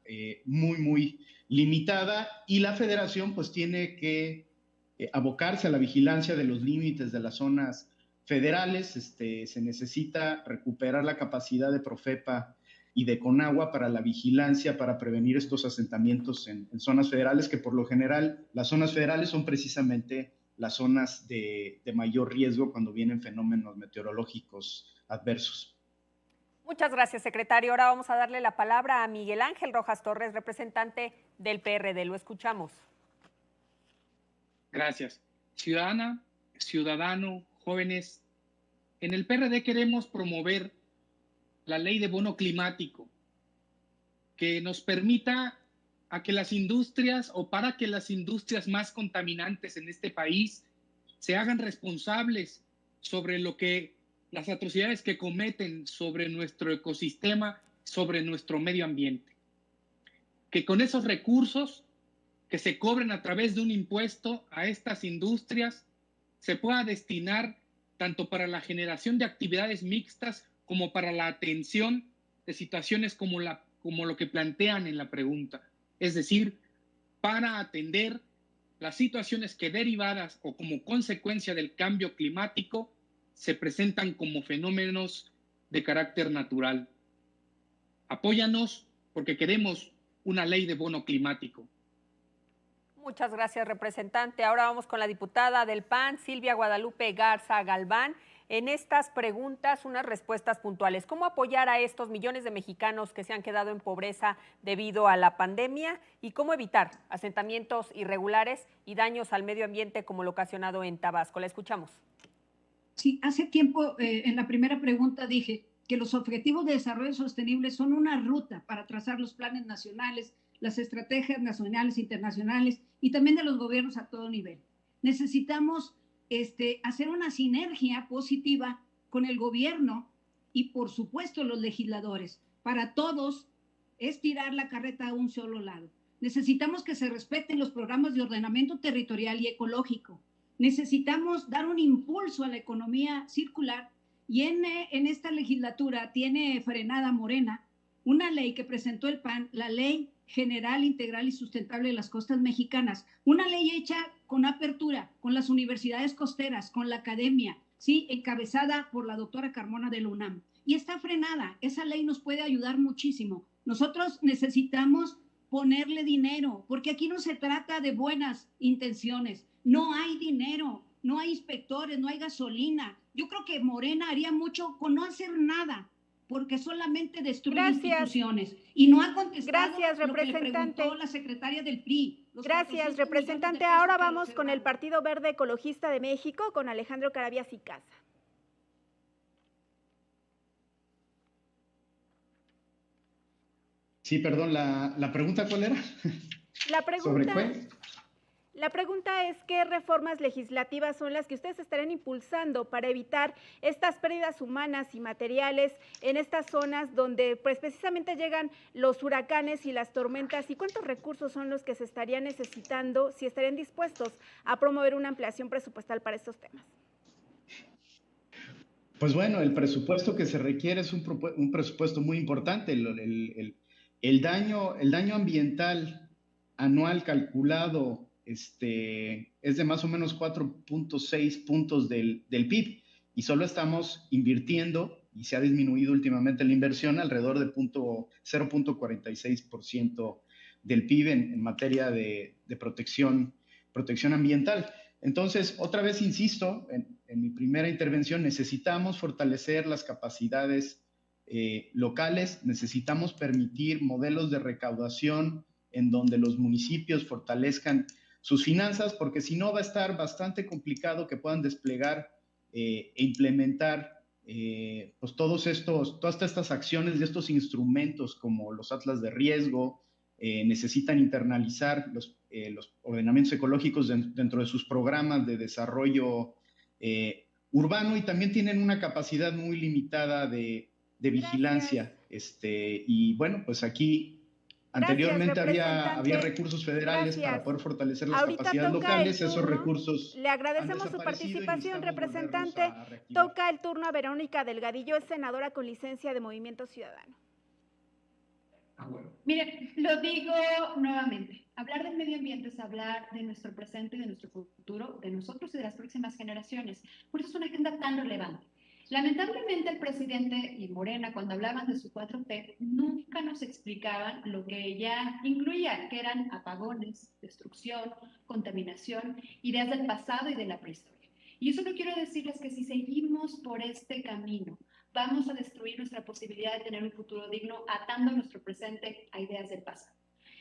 muy limitada y la federación pues tiene que abocarse a la vigilancia de los límites de las zonas federales. Se necesita recuperar la capacidad de Profepa y de Conagua para la vigilancia, para prevenir estos asentamientos en zonas federales, que por lo general las zonas federales son precisamente las zonas de mayor riesgo cuando vienen fenómenos meteorológicos adversos. Muchas gracias, secretario. Ahora vamos a darle la palabra a Miguel Ángel Rojas Torres, representante del PRD. Lo escuchamos. Gracias. Ciudadana, ciudadano, jóvenes, en el PRD queremos promover la ley de bono climático que nos permita a que las industrias o para que las industrias más contaminantes en este país se hagan responsables sobre lo que las atrocidades que cometen sobre nuestro ecosistema, sobre nuestro medio ambiente. Que con esos recursos que se cobren a través de un impuesto a estas industrias se pueda destinar tanto para la generación de actividades mixtas como para la atención de situaciones como lo que plantean en la pregunta. Es decir, para atender las situaciones que derivadas o como consecuencia del cambio climático se presentan como fenómenos de carácter natural. Apóyanos porque queremos una ley de bono climático. Muchas gracias, representante. Ahora vamos con la diputada del PAN, Silvia Guadalupe Garza Galván. En estas preguntas, unas respuestas puntuales. ¿Cómo apoyar a estos millones de mexicanos que se han quedado en pobreza debido a la pandemia? ¿Y cómo evitar asentamientos irregulares y daños al medio ambiente como lo ocasionado en Tabasco? La escuchamos. Sí, hace tiempo en la primera pregunta dije que los objetivos de desarrollo sostenible son una ruta para trazar los planes nacionales, las estrategias nacionales, internacionales y también de los gobiernos a todo nivel. Necesitamos hacer una sinergia positiva con el gobierno y, por supuesto, los legisladores. Para todos es tirar la carreta a un solo lado. Necesitamos que se respeten los programas de ordenamiento territorial y ecológico. Necesitamos dar un impulso a la economía circular y en esta legislatura tiene frenada Morena una ley que presentó el PAN, la Ley General, Integral y Sustentable de las Costas Mexicanas, una ley hecha con apertura, con las universidades costeras, con la academia, ¿sí? Encabezada por la doctora Carmona de la UNAM. Y está frenada, esa ley nos puede ayudar muchísimo. Nosotros necesitamos ponerle dinero, porque aquí no se trata de buenas intenciones, no hay dinero, no hay inspectores, no hay gasolina. Yo creo que Morena haría mucho con no hacer nada, porque solamente destruye instituciones y no ha contestado lo que le preguntó la secretaria del PRI. Gracias, representante. Ahora vamos con el Partido Verde Ecologista de México, con Alejandro Carabias y Casa. Sí, perdón, ¿la pregunta cuál era? La pregunta, ¿sobre qué? La pregunta es, ¿qué reformas legislativas son las que ustedes estarán impulsando para evitar estas pérdidas humanas y materiales en estas zonas donde pues precisamente llegan los huracanes y las tormentas? ¿Y cuántos recursos son los que se estarían necesitando, si estarían dispuestos a promover una ampliación presupuestal para estos temas? Pues bueno, el presupuesto que se requiere es un presupuesto muy importante. El daño ambiental anual calculado es de más o menos 4.6 puntos del PIB y solo estamos invirtiendo, y se ha disminuido últimamente la inversión, alrededor de 0.46% del PIB en materia de protección ambiental. Entonces, otra vez insisto, en mi primera intervención, necesitamos fortalecer las capacidades locales, necesitamos permitir modelos de recaudación en donde los municipios fortalezcan sus finanzas, porque si no va a estar bastante complicado que puedan desplegar e implementar pues todas estas acciones y estos instrumentos como los atlas de riesgo. Necesitan internalizar los ordenamientos ecológicos dentro de sus programas de desarrollo urbano, y también tienen una capacidad muy limitada de vigilancia. Y bueno, pues aquí anteriormente había recursos federales para poder fortalecer las capacidades locales. Esos recursos le agradecemos su participación, representante. Toca el turno a Verónica Delgadillo, es senadora con licencia de Movimiento Ciudadano. Mire, lo digo nuevamente, hablar del medio ambiente es hablar de nuestro presente y de nuestro futuro, de nosotros y de las próximas generaciones. Por eso es una agenda tan relevante. Lamentablemente el presidente y Morena, cuando hablaban de su 4T, nunca nos explicaban lo que ella incluía, que eran apagones, destrucción, contaminación, ideas del pasado y de la prehistoria. Y yo solo quiero decirles que si seguimos por este camino, vamos a destruir nuestra posibilidad de tener un futuro digno atando nuestro presente a ideas del pasado.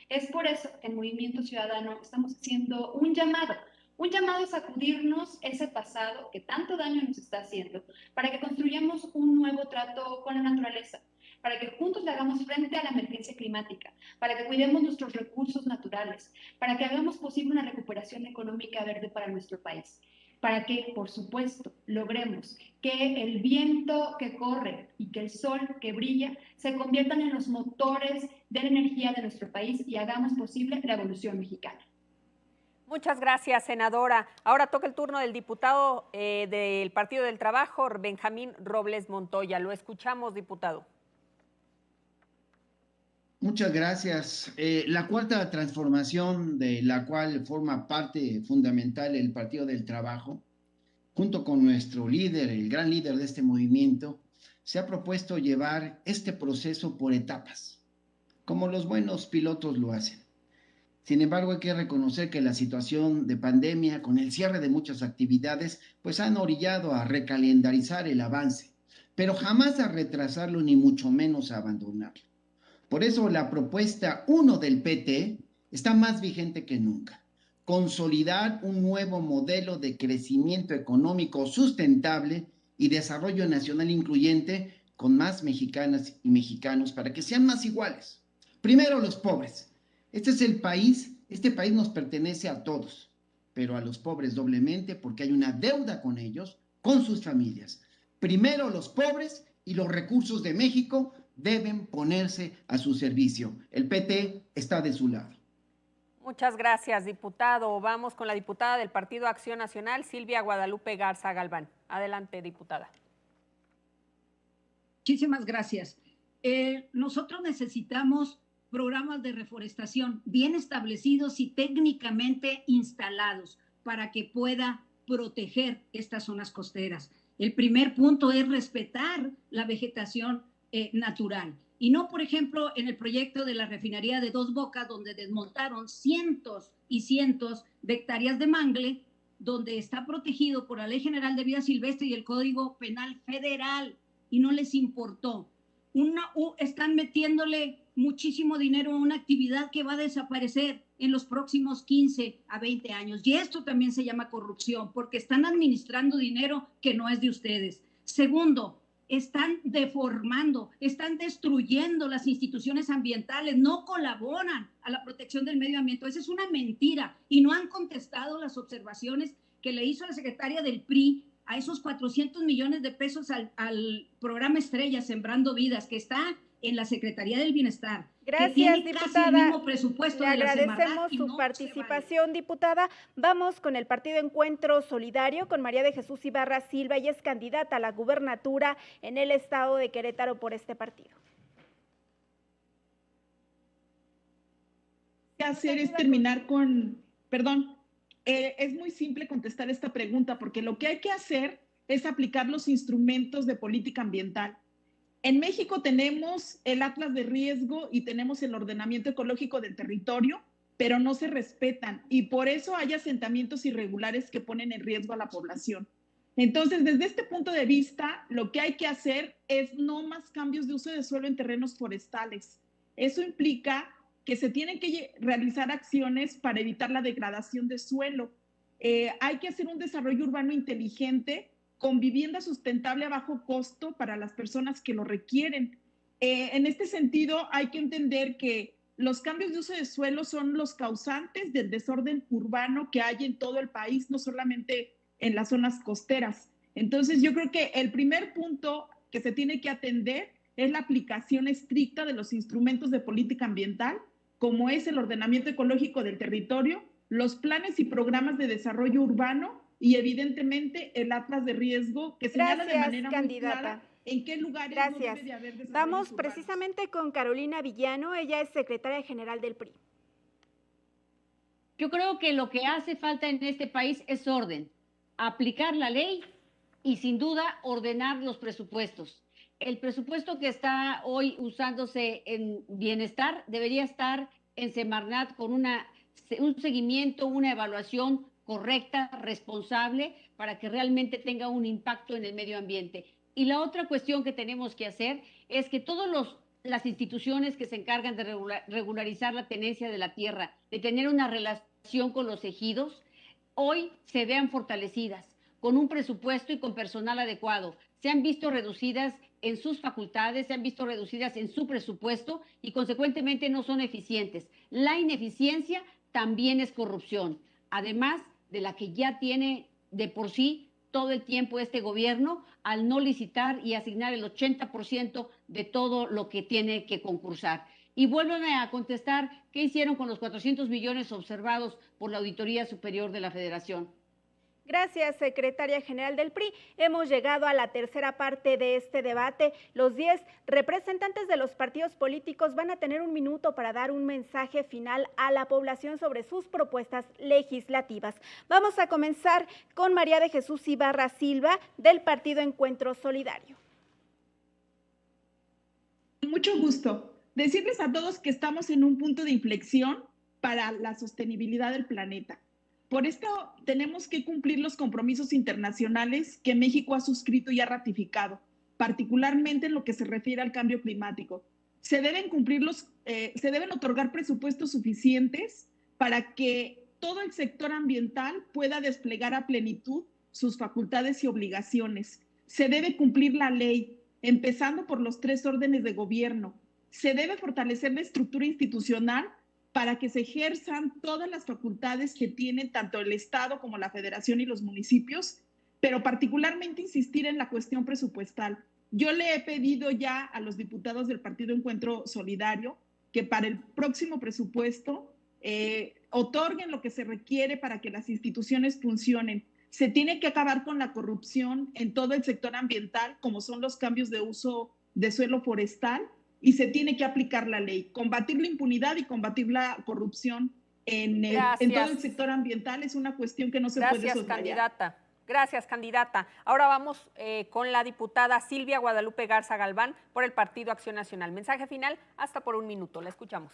Es por eso que en Movimiento Ciudadano estamos haciendo un llamado a sacudirnos ese pasado que tanto daño nos está haciendo, para que construyamos un nuevo trato con la naturaleza, para que juntos le hagamos frente a la emergencia climática, para que cuidemos nuestros recursos naturales, para que hagamos posible una recuperación económica verde para nuestro país, para que, por supuesto, logremos que el viento que corre y que el sol que brilla se conviertan en los motores de la energía de nuestro país y hagamos posible la evolución mexicana. Muchas gracias, senadora. Ahora toca el turno del diputado del Partido del Trabajo, Benjamín Robles Montoya. Lo escuchamos, diputado. Muchas gracias. La cuarta transformación, de la cual forma parte fundamental el Partido del Trabajo, junto con nuestro líder, el gran líder de este movimiento, se ha propuesto llevar este proceso por etapas, como los buenos pilotos lo hacen. Sin embargo, hay que reconocer que la situación de pandemia, con el cierre de muchas actividades, pues han orillado a recalendarizar el avance, pero jamás a retrasarlo ni mucho menos a abandonarlo. Por eso la propuesta 1 del PT está más vigente que nunca. Consolidar un nuevo modelo de crecimiento económico sustentable y desarrollo nacional incluyente con más mexicanas y mexicanos para que sean más iguales. Primero, los pobres. Este país nos pertenece a todos, pero a los pobres doblemente porque hay una deuda con ellos, con sus familias. Primero los pobres, y los recursos de México deben ponerse a su servicio. El PT está de su lado. Muchas gracias, diputado. Vamos con la diputada del Partido Acción Nacional, Silvia Guadalupe Garza Galván. Adelante, diputada. Muchísimas gracias. Nosotros necesitamos programas de reforestación bien establecidos y técnicamente instalados para que pueda proteger estas zonas costeras. El primer punto es respetar la vegetación natural. Y no, por ejemplo, en el proyecto de la refinería de Dos Bocas, donde desmontaron cientos y cientos de hectáreas de mangle, donde está protegido por la Ley General de Vida Silvestre y el Código Penal Federal, y no les importó. Están metiéndole muchísimo dinero a una actividad que va a desaparecer en los próximos 15 a 20 años. Y esto también se llama corrupción, porque están administrando dinero que no es de ustedes. Segundo, están deformando, están destruyendo las instituciones ambientales, no colaboran a la protección del medio ambiente. Esa es una mentira y no han contestado las observaciones que le hizo la secretaria del PRI a esos 400 millones de pesos al programa Estrella, Sembrando Vidas, que está en la Secretaría del Bienestar. Gracias, diputada. El mismo presupuesto Le de la agradecemos su participación, diputada. Vamos con el Partido Encuentro Solidario, con María de Jesús Ibarra Silva. Ella es candidata a la gubernatura en el estado de Querétaro por este partido. ¿Qué hacer es terminar con, perdón, es muy simple contestar esta pregunta, porque lo que hay que hacer es aplicar los instrumentos de política ambiental. En México tenemos el Atlas de Riesgo y tenemos el ordenamiento ecológico del territorio, pero no se respetan, y por eso hay asentamientos irregulares que ponen en riesgo a la población. Entonces, desde este punto de vista, lo que hay que hacer es no más cambios de uso de suelo en terrenos forestales. Eso implica que se tienen que realizar acciones para evitar la degradación de suelo. Hay que hacer un desarrollo urbano inteligente con vivienda sustentable a bajo costo para las personas que lo requieren. En este sentido, hay que entender que los cambios de uso de suelo son los causantes del desorden urbano que hay en todo el país, no solamente en las zonas costeras. Entonces, yo creo que el primer punto que se tiene que atender es la aplicación estricta de los instrumentos de política ambiental, como es el ordenamiento ecológico del territorio, los planes y programas de desarrollo urbano y evidentemente el Atlas de Riesgo, que señala de manera muy clara en qué lugares no debe de haber desarrollos Vamos urbanos. Precisamente con Carolina Villano, ella es secretaria general del PRI. Yo creo que lo que hace falta en este país es orden, aplicar la ley y sin duda ordenar los presupuestos. El presupuesto que está hoy usándose en bienestar debería estar en Semarnat con un seguimiento, una evaluación correcta, responsable, para que realmente tenga un impacto en el medio ambiente. Y la otra cuestión que tenemos que hacer es que todas las instituciones que se encargan de regularizar la tenencia de la tierra, de tener una relación con los ejidos, hoy se vean fortalecidas, con un presupuesto y con personal adecuado. Se han visto reducidas en sus facultades, se han visto reducidas en su presupuesto y consecuentemente no son eficientes. La ineficiencia también es corrupción, además de la que ya tiene de por sí todo el tiempo este gobierno al no licitar y asignar el 80% de todo lo que tiene que concursar. Y vuélveme a contestar, ¿qué hicieron con los 400 millones observados por la Auditoría Superior de la Federación? Gracias, secretaria general del PRI. Hemos llegado a la tercera parte de este debate. Los 10 representantes de los partidos políticos van a tener un minuto para dar un mensaje final a la población sobre sus propuestas legislativas. Vamos a comenzar con María de Jesús Ibarra Silva, del Partido Encuentro Solidario. Mucho gusto. Decirles a todos que estamos en un punto de inflexión para la sostenibilidad del planeta. Por esto tenemos que cumplir los compromisos internacionales que México ha suscrito y ha ratificado, particularmente en lo que se refiere al cambio climático. Se deben otorgar presupuestos suficientes para que todo el sector ambiental pueda desplegar a plenitud sus facultades y obligaciones. Se debe cumplir la ley, empezando por los 3 órdenes de gobierno. Se debe fortalecer la estructura institucional para que se ejerzan todas las facultades que tienen tanto el Estado como la Federación y los municipios, pero particularmente insistir en la cuestión presupuestal. Yo le he pedido ya a los diputados del Partido Encuentro Solidario que para el próximo presupuesto otorguen lo que se requiere para que las instituciones funcionen. Se tiene que acabar con la corrupción en todo el sector ambiental, como son los cambios de uso de suelo forestal, y se tiene que aplicar la ley. Combatir la impunidad y combatir la corrupción en todo el sector ambiental es una cuestión que no se puede soslayar. Gracias, candidata. Ahora vamos con la diputada Silvia Guadalupe Garza Galván por el Partido Acción Nacional. Mensaje final, hasta por 1 minuto. La escuchamos.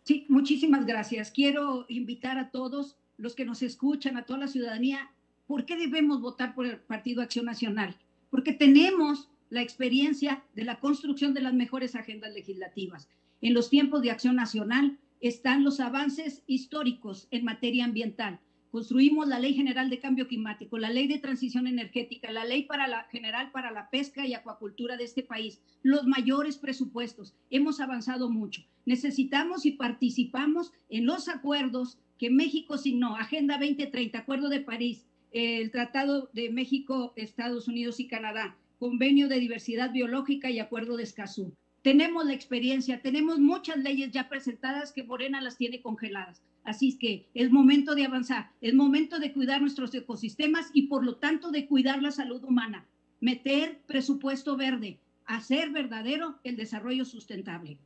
Sí, muchísimas gracias. Quiero invitar a todos los que nos escuchan, a toda la ciudadanía, ¿por qué debemos votar por el Partido Acción Nacional? Porque tenemos la experiencia de la construcción de las mejores agendas legislativas. En los tiempos de Acción Nacional están los avances históricos en materia ambiental. Construimos la Ley General de Cambio Climático, la Ley de Transición Energética, la Ley General para la Pesca y Acuacultura de este país, los mayores presupuestos. Hemos avanzado mucho. Necesitamos y participamos en los acuerdos que México signó, Agenda 2030, Acuerdo de París, el Tratado de México, Estados Unidos y Canadá, Convenio de Diversidad Biológica y Acuerdo de Escazú. Tenemos la experiencia, tenemos muchas leyes ya presentadas que Morena las tiene congeladas. Así es que es momento de avanzar, es momento de cuidar nuestros ecosistemas y por lo tanto de cuidar la salud humana, meter presupuesto verde, hacer verdadero el desarrollo sustentable.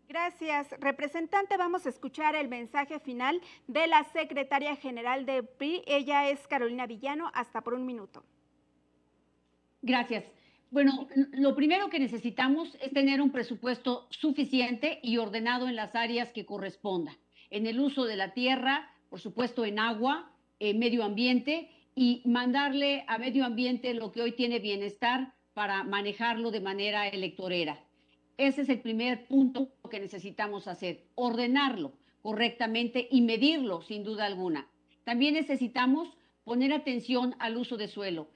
Gracias, representante. Vamos a escuchar el mensaje final de la secretaria general de PRI. Ella es Carolina Villano, hasta por 1 minuto. Gracias. Bueno, lo primero que necesitamos es tener un presupuesto suficiente y ordenado en las áreas que correspondan. En el uso de la tierra, por supuesto en agua, medio ambiente, y mandarle a medio ambiente lo que hoy tiene bienestar para manejarlo de manera electorera. Ese es el primer punto que necesitamos hacer, ordenarlo correctamente y medirlo sin duda alguna. También necesitamos poner atención al uso de suelo.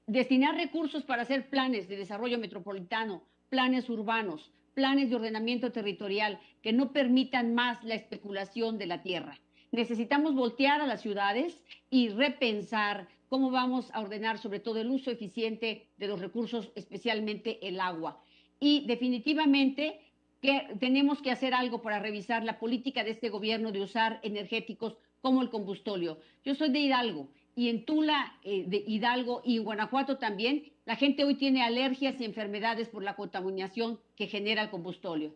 Destinar recursos para hacer planes de desarrollo metropolitano, planes urbanos, planes de ordenamiento territorial que no permitan más la especulación de la tierra. Necesitamos voltear a las ciudades y repensar cómo vamos a ordenar sobre todo el uso eficiente de los recursos, especialmente el agua. Y definitivamente que tenemos que hacer algo para revisar la política de este gobierno de usar energéticos como el combustóleo. Yo soy de Hidalgo. Y en Tula, de Hidalgo y en Guanajuato también, la gente hoy tiene alergias y enfermedades por la contaminación que genera el combustóleo.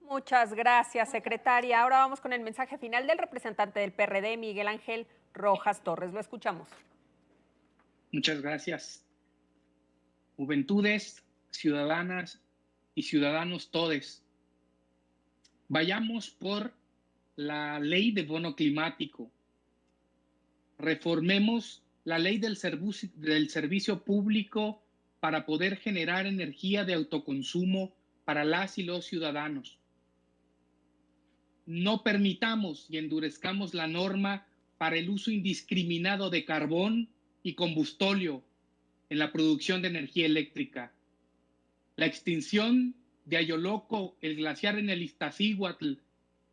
Muchas gracias, secretaria. Ahora vamos con el mensaje final del representante del PRD, Miguel Ángel Rojas Torres. Lo escuchamos. Muchas gracias. Juventudes, ciudadanas y ciudadanos todes, vayamos por la ley de bono climático. Reformemos la ley del servicio público para poder generar energía de autoconsumo para las y los ciudadanos. No permitamos y endurezcamos la norma para el uso indiscriminado de carbón y combustóleo en la producción de energía eléctrica. La extinción de Ayoloco, el glaciar en el Iztaccíhuatl,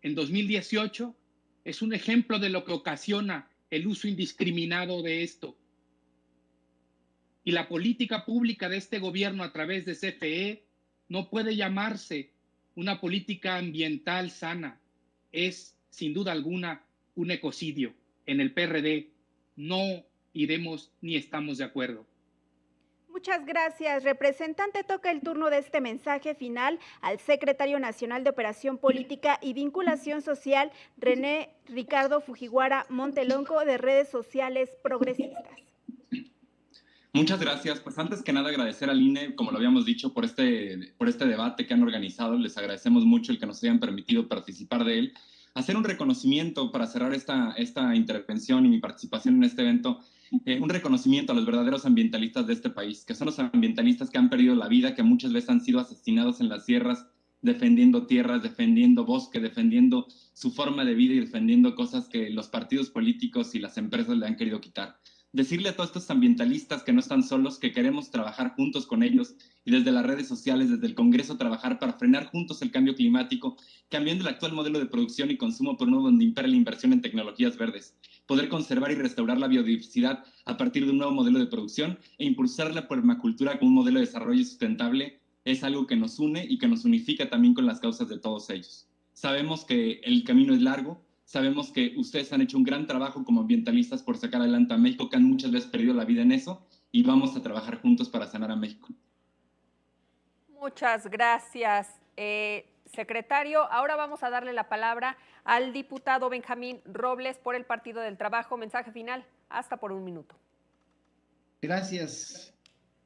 en 2018, es un ejemplo de lo que ocasiona el uso indiscriminado de esto. Y la política pública de este gobierno a través de CFE no puede llamarse una política ambiental sana. Es, sin duda alguna, un ecocidio. En el PRD no iremos ni estamos de acuerdo. Muchas gracias, representante. Toca el turno de este mensaje final al secretario nacional de Operación Política y Vinculación Social, René Ricardo Fujiwara Montelongo, de Redes Sociales Progresistas. Muchas gracias. Pues antes que nada agradecer al INE, como lo habíamos dicho, por este debate que han organizado. Les agradecemos mucho el que nos hayan permitido participar de él. Hacer un reconocimiento para cerrar esta intervención y mi participación en este evento, un reconocimiento a los verdaderos ambientalistas de este país, que son los ambientalistas que han perdido la vida, que muchas veces han sido asesinados en las sierras, defendiendo tierras, defendiendo bosque, defendiendo su forma de vida y defendiendo cosas que los partidos políticos y las empresas le han querido quitar. Decirle a todos estos ambientalistas que no están solos, que queremos trabajar juntos con ellos y desde las redes sociales, desde el Congreso, trabajar para frenar juntos el cambio climático, cambiando el actual modelo de producción y consumo por uno donde impera la inversión en tecnologías verdes, poder conservar y restaurar la biodiversidad a partir de un nuevo modelo de producción e impulsar la permacultura como un modelo de desarrollo sustentable es algo que nos une y que nos unifica también con las causas de todos ellos. Sabemos que el camino es largo. Sabemos que ustedes han hecho un gran trabajo como ambientalistas por sacar adelante a México, que han muchas veces perdido la vida en eso, y vamos a trabajar juntos para sanar a México. Muchas gracias, secretario. Ahora vamos a darle la palabra al diputado Benjamín Robles por el Partido del Trabajo. Mensaje final, hasta por 1 minuto. Gracias.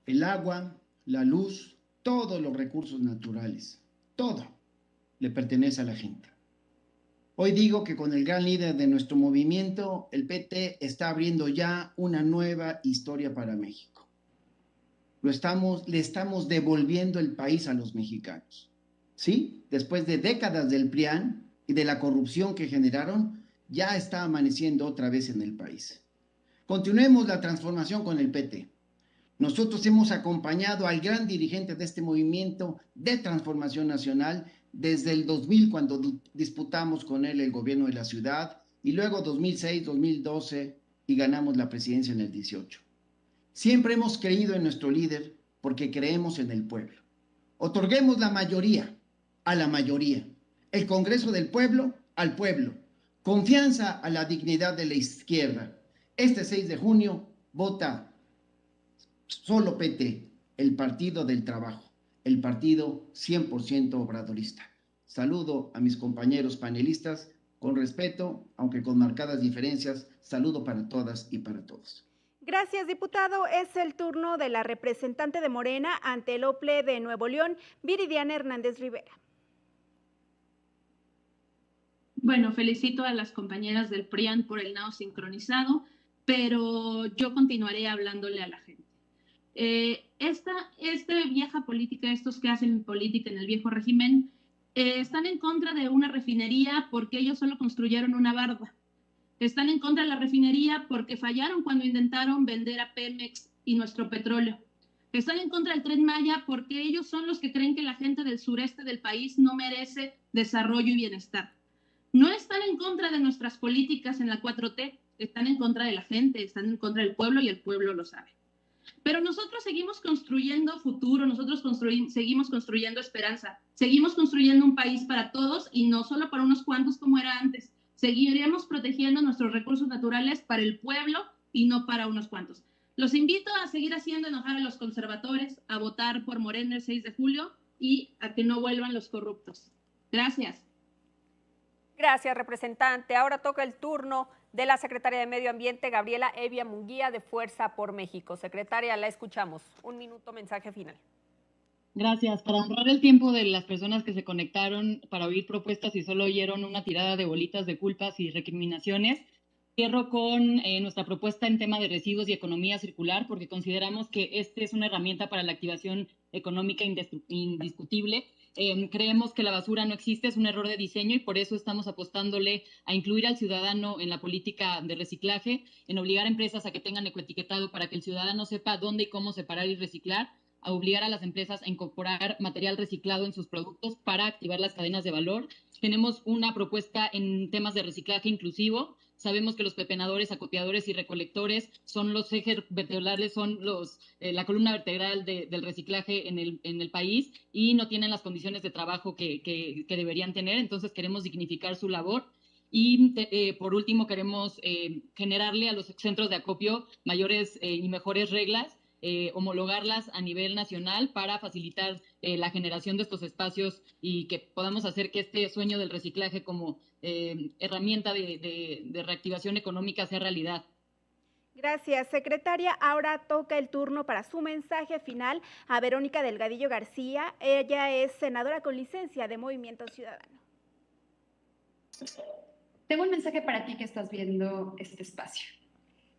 El agua, la luz, todos los recursos naturales, todo le pertenece a la gente. Hoy digo que con el gran líder de nuestro movimiento, el PT está abriendo ya una nueva historia para México. Le estamos devolviendo el país a los mexicanos. ¿Sí? Después de décadas del PRIAN y de la corrupción que generaron, ya está amaneciendo otra vez en el país. Continuemos la transformación con el PT. Nosotros hemos acompañado al gran dirigente de este movimiento de transformación nacional desde el 2000, cuando disputamos con él el gobierno de la ciudad, y luego 2006, 2012, y ganamos la presidencia en el 18. Siempre hemos creído en nuestro líder porque creemos en el pueblo. Otorguemos la mayoría a la mayoría, el Congreso del pueblo al pueblo, confianza a la dignidad de la izquierda. Este 6 de junio vota solo PT, el Partido del Trabajo, el partido 100% obradorista. Saludo a mis compañeros panelistas con respeto, aunque con marcadas diferencias. Saludo para todas y para todos. Gracias, diputado. Es el turno de la representante de Morena ante el OPLE de Nuevo León, Viridiana Hernández Rivera. Bueno, felicito a las compañeras del PRIAN por el nado sincronizado, pero yo continuaré hablándole a la gente. Esta vieja política, estos que hacen política en el viejo régimen, están en contra de una refinería porque ellos solo construyeron una barda. Están en contra de la refinería porque fallaron cuando intentaron vender a Pemex y nuestro petróleo. Están en contra del Tren Maya porque ellos son los que creen que la gente del sureste del país no merece desarrollo y bienestar. No están en contra de nuestras políticas en la 4T, están en contra de la gente, están en contra del pueblo y el pueblo lo sabe. Pero nosotros seguimos construyendo futuro, nosotros seguimos construyendo esperanza, seguimos construyendo un país para todos y no solo para unos cuantos como era antes. Seguiremos protegiendo nuestros recursos naturales para el pueblo y no para unos cuantos. Los invito a seguir haciendo enojar a los conservadores, a votar por Morena el 6 de julio y a que no vuelvan los corruptos. Gracias. Gracias, representante. Ahora toca el turno de la secretaria de Medio Ambiente, Gabriela Evia Munguía, de Fuerza por México. Secretaria, la escuchamos. 1 minuto, mensaje final. Gracias. Para honrar el tiempo de las personas que se conectaron para oír propuestas y solo oyeron una tirada de bolitas de culpas y recriminaciones, cierro con nuestra propuesta en tema de residuos y economía circular, porque consideramos que esta es una herramienta para la activación económica indiscutible. Creemos que la basura no existe, es un error de diseño y por eso estamos apostándole a incluir al ciudadano en la política de reciclaje, en obligar a empresas a que tengan ecoetiquetado para que el ciudadano sepa dónde y cómo separar y reciclar, a obligar a las empresas a incorporar material reciclado en sus productos para activar las cadenas de valor. Tenemos una propuesta en temas de reciclaje inclusivo. Sabemos que los pepenadores, acopiadores y recolectores son los ejes vertebrales, son la columna vertebral del reciclaje en el país y no tienen las condiciones de trabajo que deberían tener. Entonces queremos dignificar su labor. Y por último, queremos generarle a los centros de acopio mayores y mejores reglas, homologarlas a nivel nacional para facilitar la generación de estos espacios y que podamos hacer que este sueño del reciclaje como herramienta de reactivación económica sea realidad. Gracias, secretaria. Ahora toca el turno para su mensaje final a Verónica Delgadillo García. Ella es senadora con licencia de Movimiento Ciudadano. Tengo un mensaje para ti que estás viendo este espacio.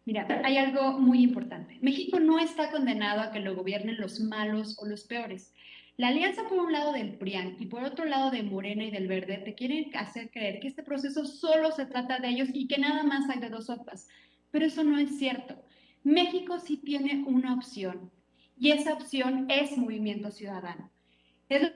Mira, hay algo muy importante. México no está condenado a que lo gobiernen los malos o los peores. La alianza por un lado del PRIAN y por otro lado de Morena y del Verde te quieren hacer creer que este proceso solo se trata de ellos y que nada más hay de dos sopas. Pero eso no es cierto. México sí tiene una opción y esa opción es Movimiento Ciudadano. Es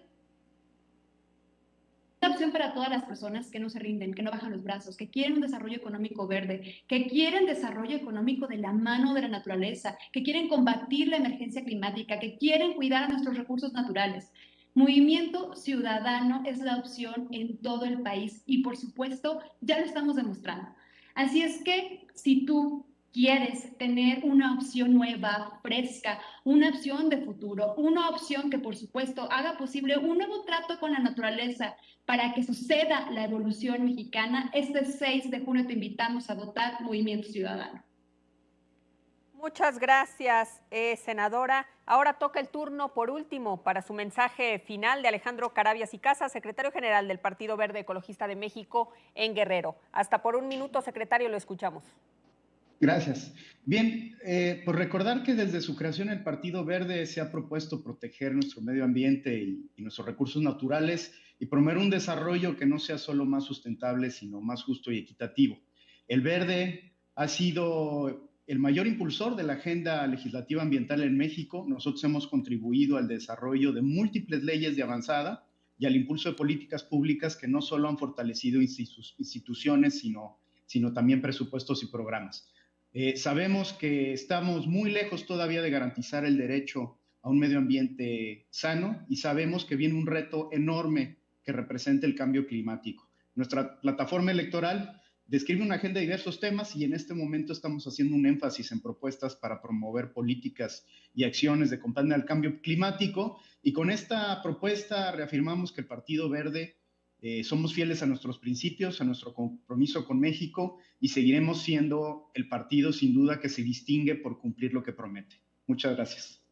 la opción para todas las personas que no se rinden, que no bajan los brazos, que quieren un desarrollo económico verde, que quieren desarrollo económico de la mano de la naturaleza, que quieren combatir la emergencia climática, que quieren cuidar nuestros recursos naturales. Movimiento Ciudadano es la opción en todo el país y, por supuesto, ya lo estamos demostrando. Así es que si tú quieres tener una opción nueva, fresca, una opción de futuro, una opción que por supuesto haga posible un nuevo trato con la naturaleza para que suceda la evolución mexicana, este 6 de junio te invitamos a votar Movimiento Ciudadano. Muchas gracias, senadora. Ahora toca el turno, por último, para su mensaje final de Alejandro Carabias y Casas, secretario general del Partido Verde Ecologista de México en Guerrero. Hasta por un minuto, secretario, lo escuchamos. Gracias. Bien, por recordar que desde su creación el Partido Verde se ha propuesto proteger nuestro medio ambiente y nuestros recursos naturales y promover un desarrollo que no sea solo más sustentable, sino más justo y equitativo. El Verde ha sido el mayor impulsor de la agenda legislativa ambiental en México. Nosotros hemos contribuido al desarrollo de múltiples leyes de avanzada y al impulso de políticas públicas que no solo han fortalecido instituciones, sino también presupuestos y programas. Sabemos que estamos muy lejos todavía de garantizar el derecho a un medio ambiente sano y sabemos que viene un reto enorme que representa el cambio climático. Nuestra plataforma electoral describe una agenda de diversos temas y en este momento estamos haciendo un énfasis en propuestas para promover políticas y acciones de combate al cambio climático, y con esta propuesta reafirmamos que el Partido Verde somos fieles a nuestros principios, a nuestro compromiso con México y seguiremos siendo el partido sin duda que se distingue por cumplir lo que promete. Muchas gracias.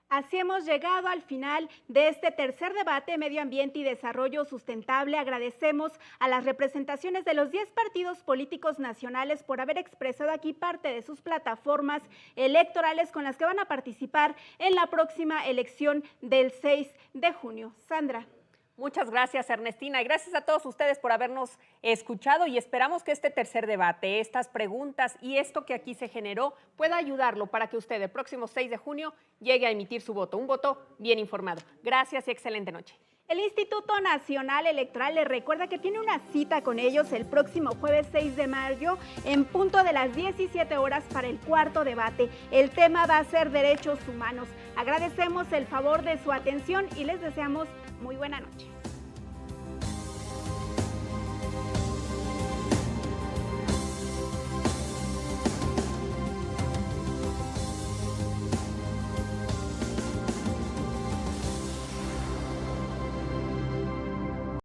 Así hemos llegado al final de este tercer debate Medio Ambiente y Desarrollo Sustentable. Agradecemos a las representaciones de los 10 partidos políticos nacionales por haber expresado aquí parte de sus plataformas electorales con las que van a participar en la próxima elección del 6 de junio. Sandra. Muchas gracias, Ernestina, y gracias a todos ustedes por habernos escuchado y esperamos que este tercer debate, estas preguntas y esto que aquí se generó pueda ayudarlo para que usted el próximo 6 de junio llegue a emitir su voto, un voto bien informado. Gracias y excelente noche. El Instituto Nacional Electoral les recuerda que tiene una cita con ellos el próximo jueves 6 de mayo en punto de las 17 horas para el cuarto debate. El tema va a ser derechos humanos. Agradecemos el favor de su atención y les deseamos muy buena noche.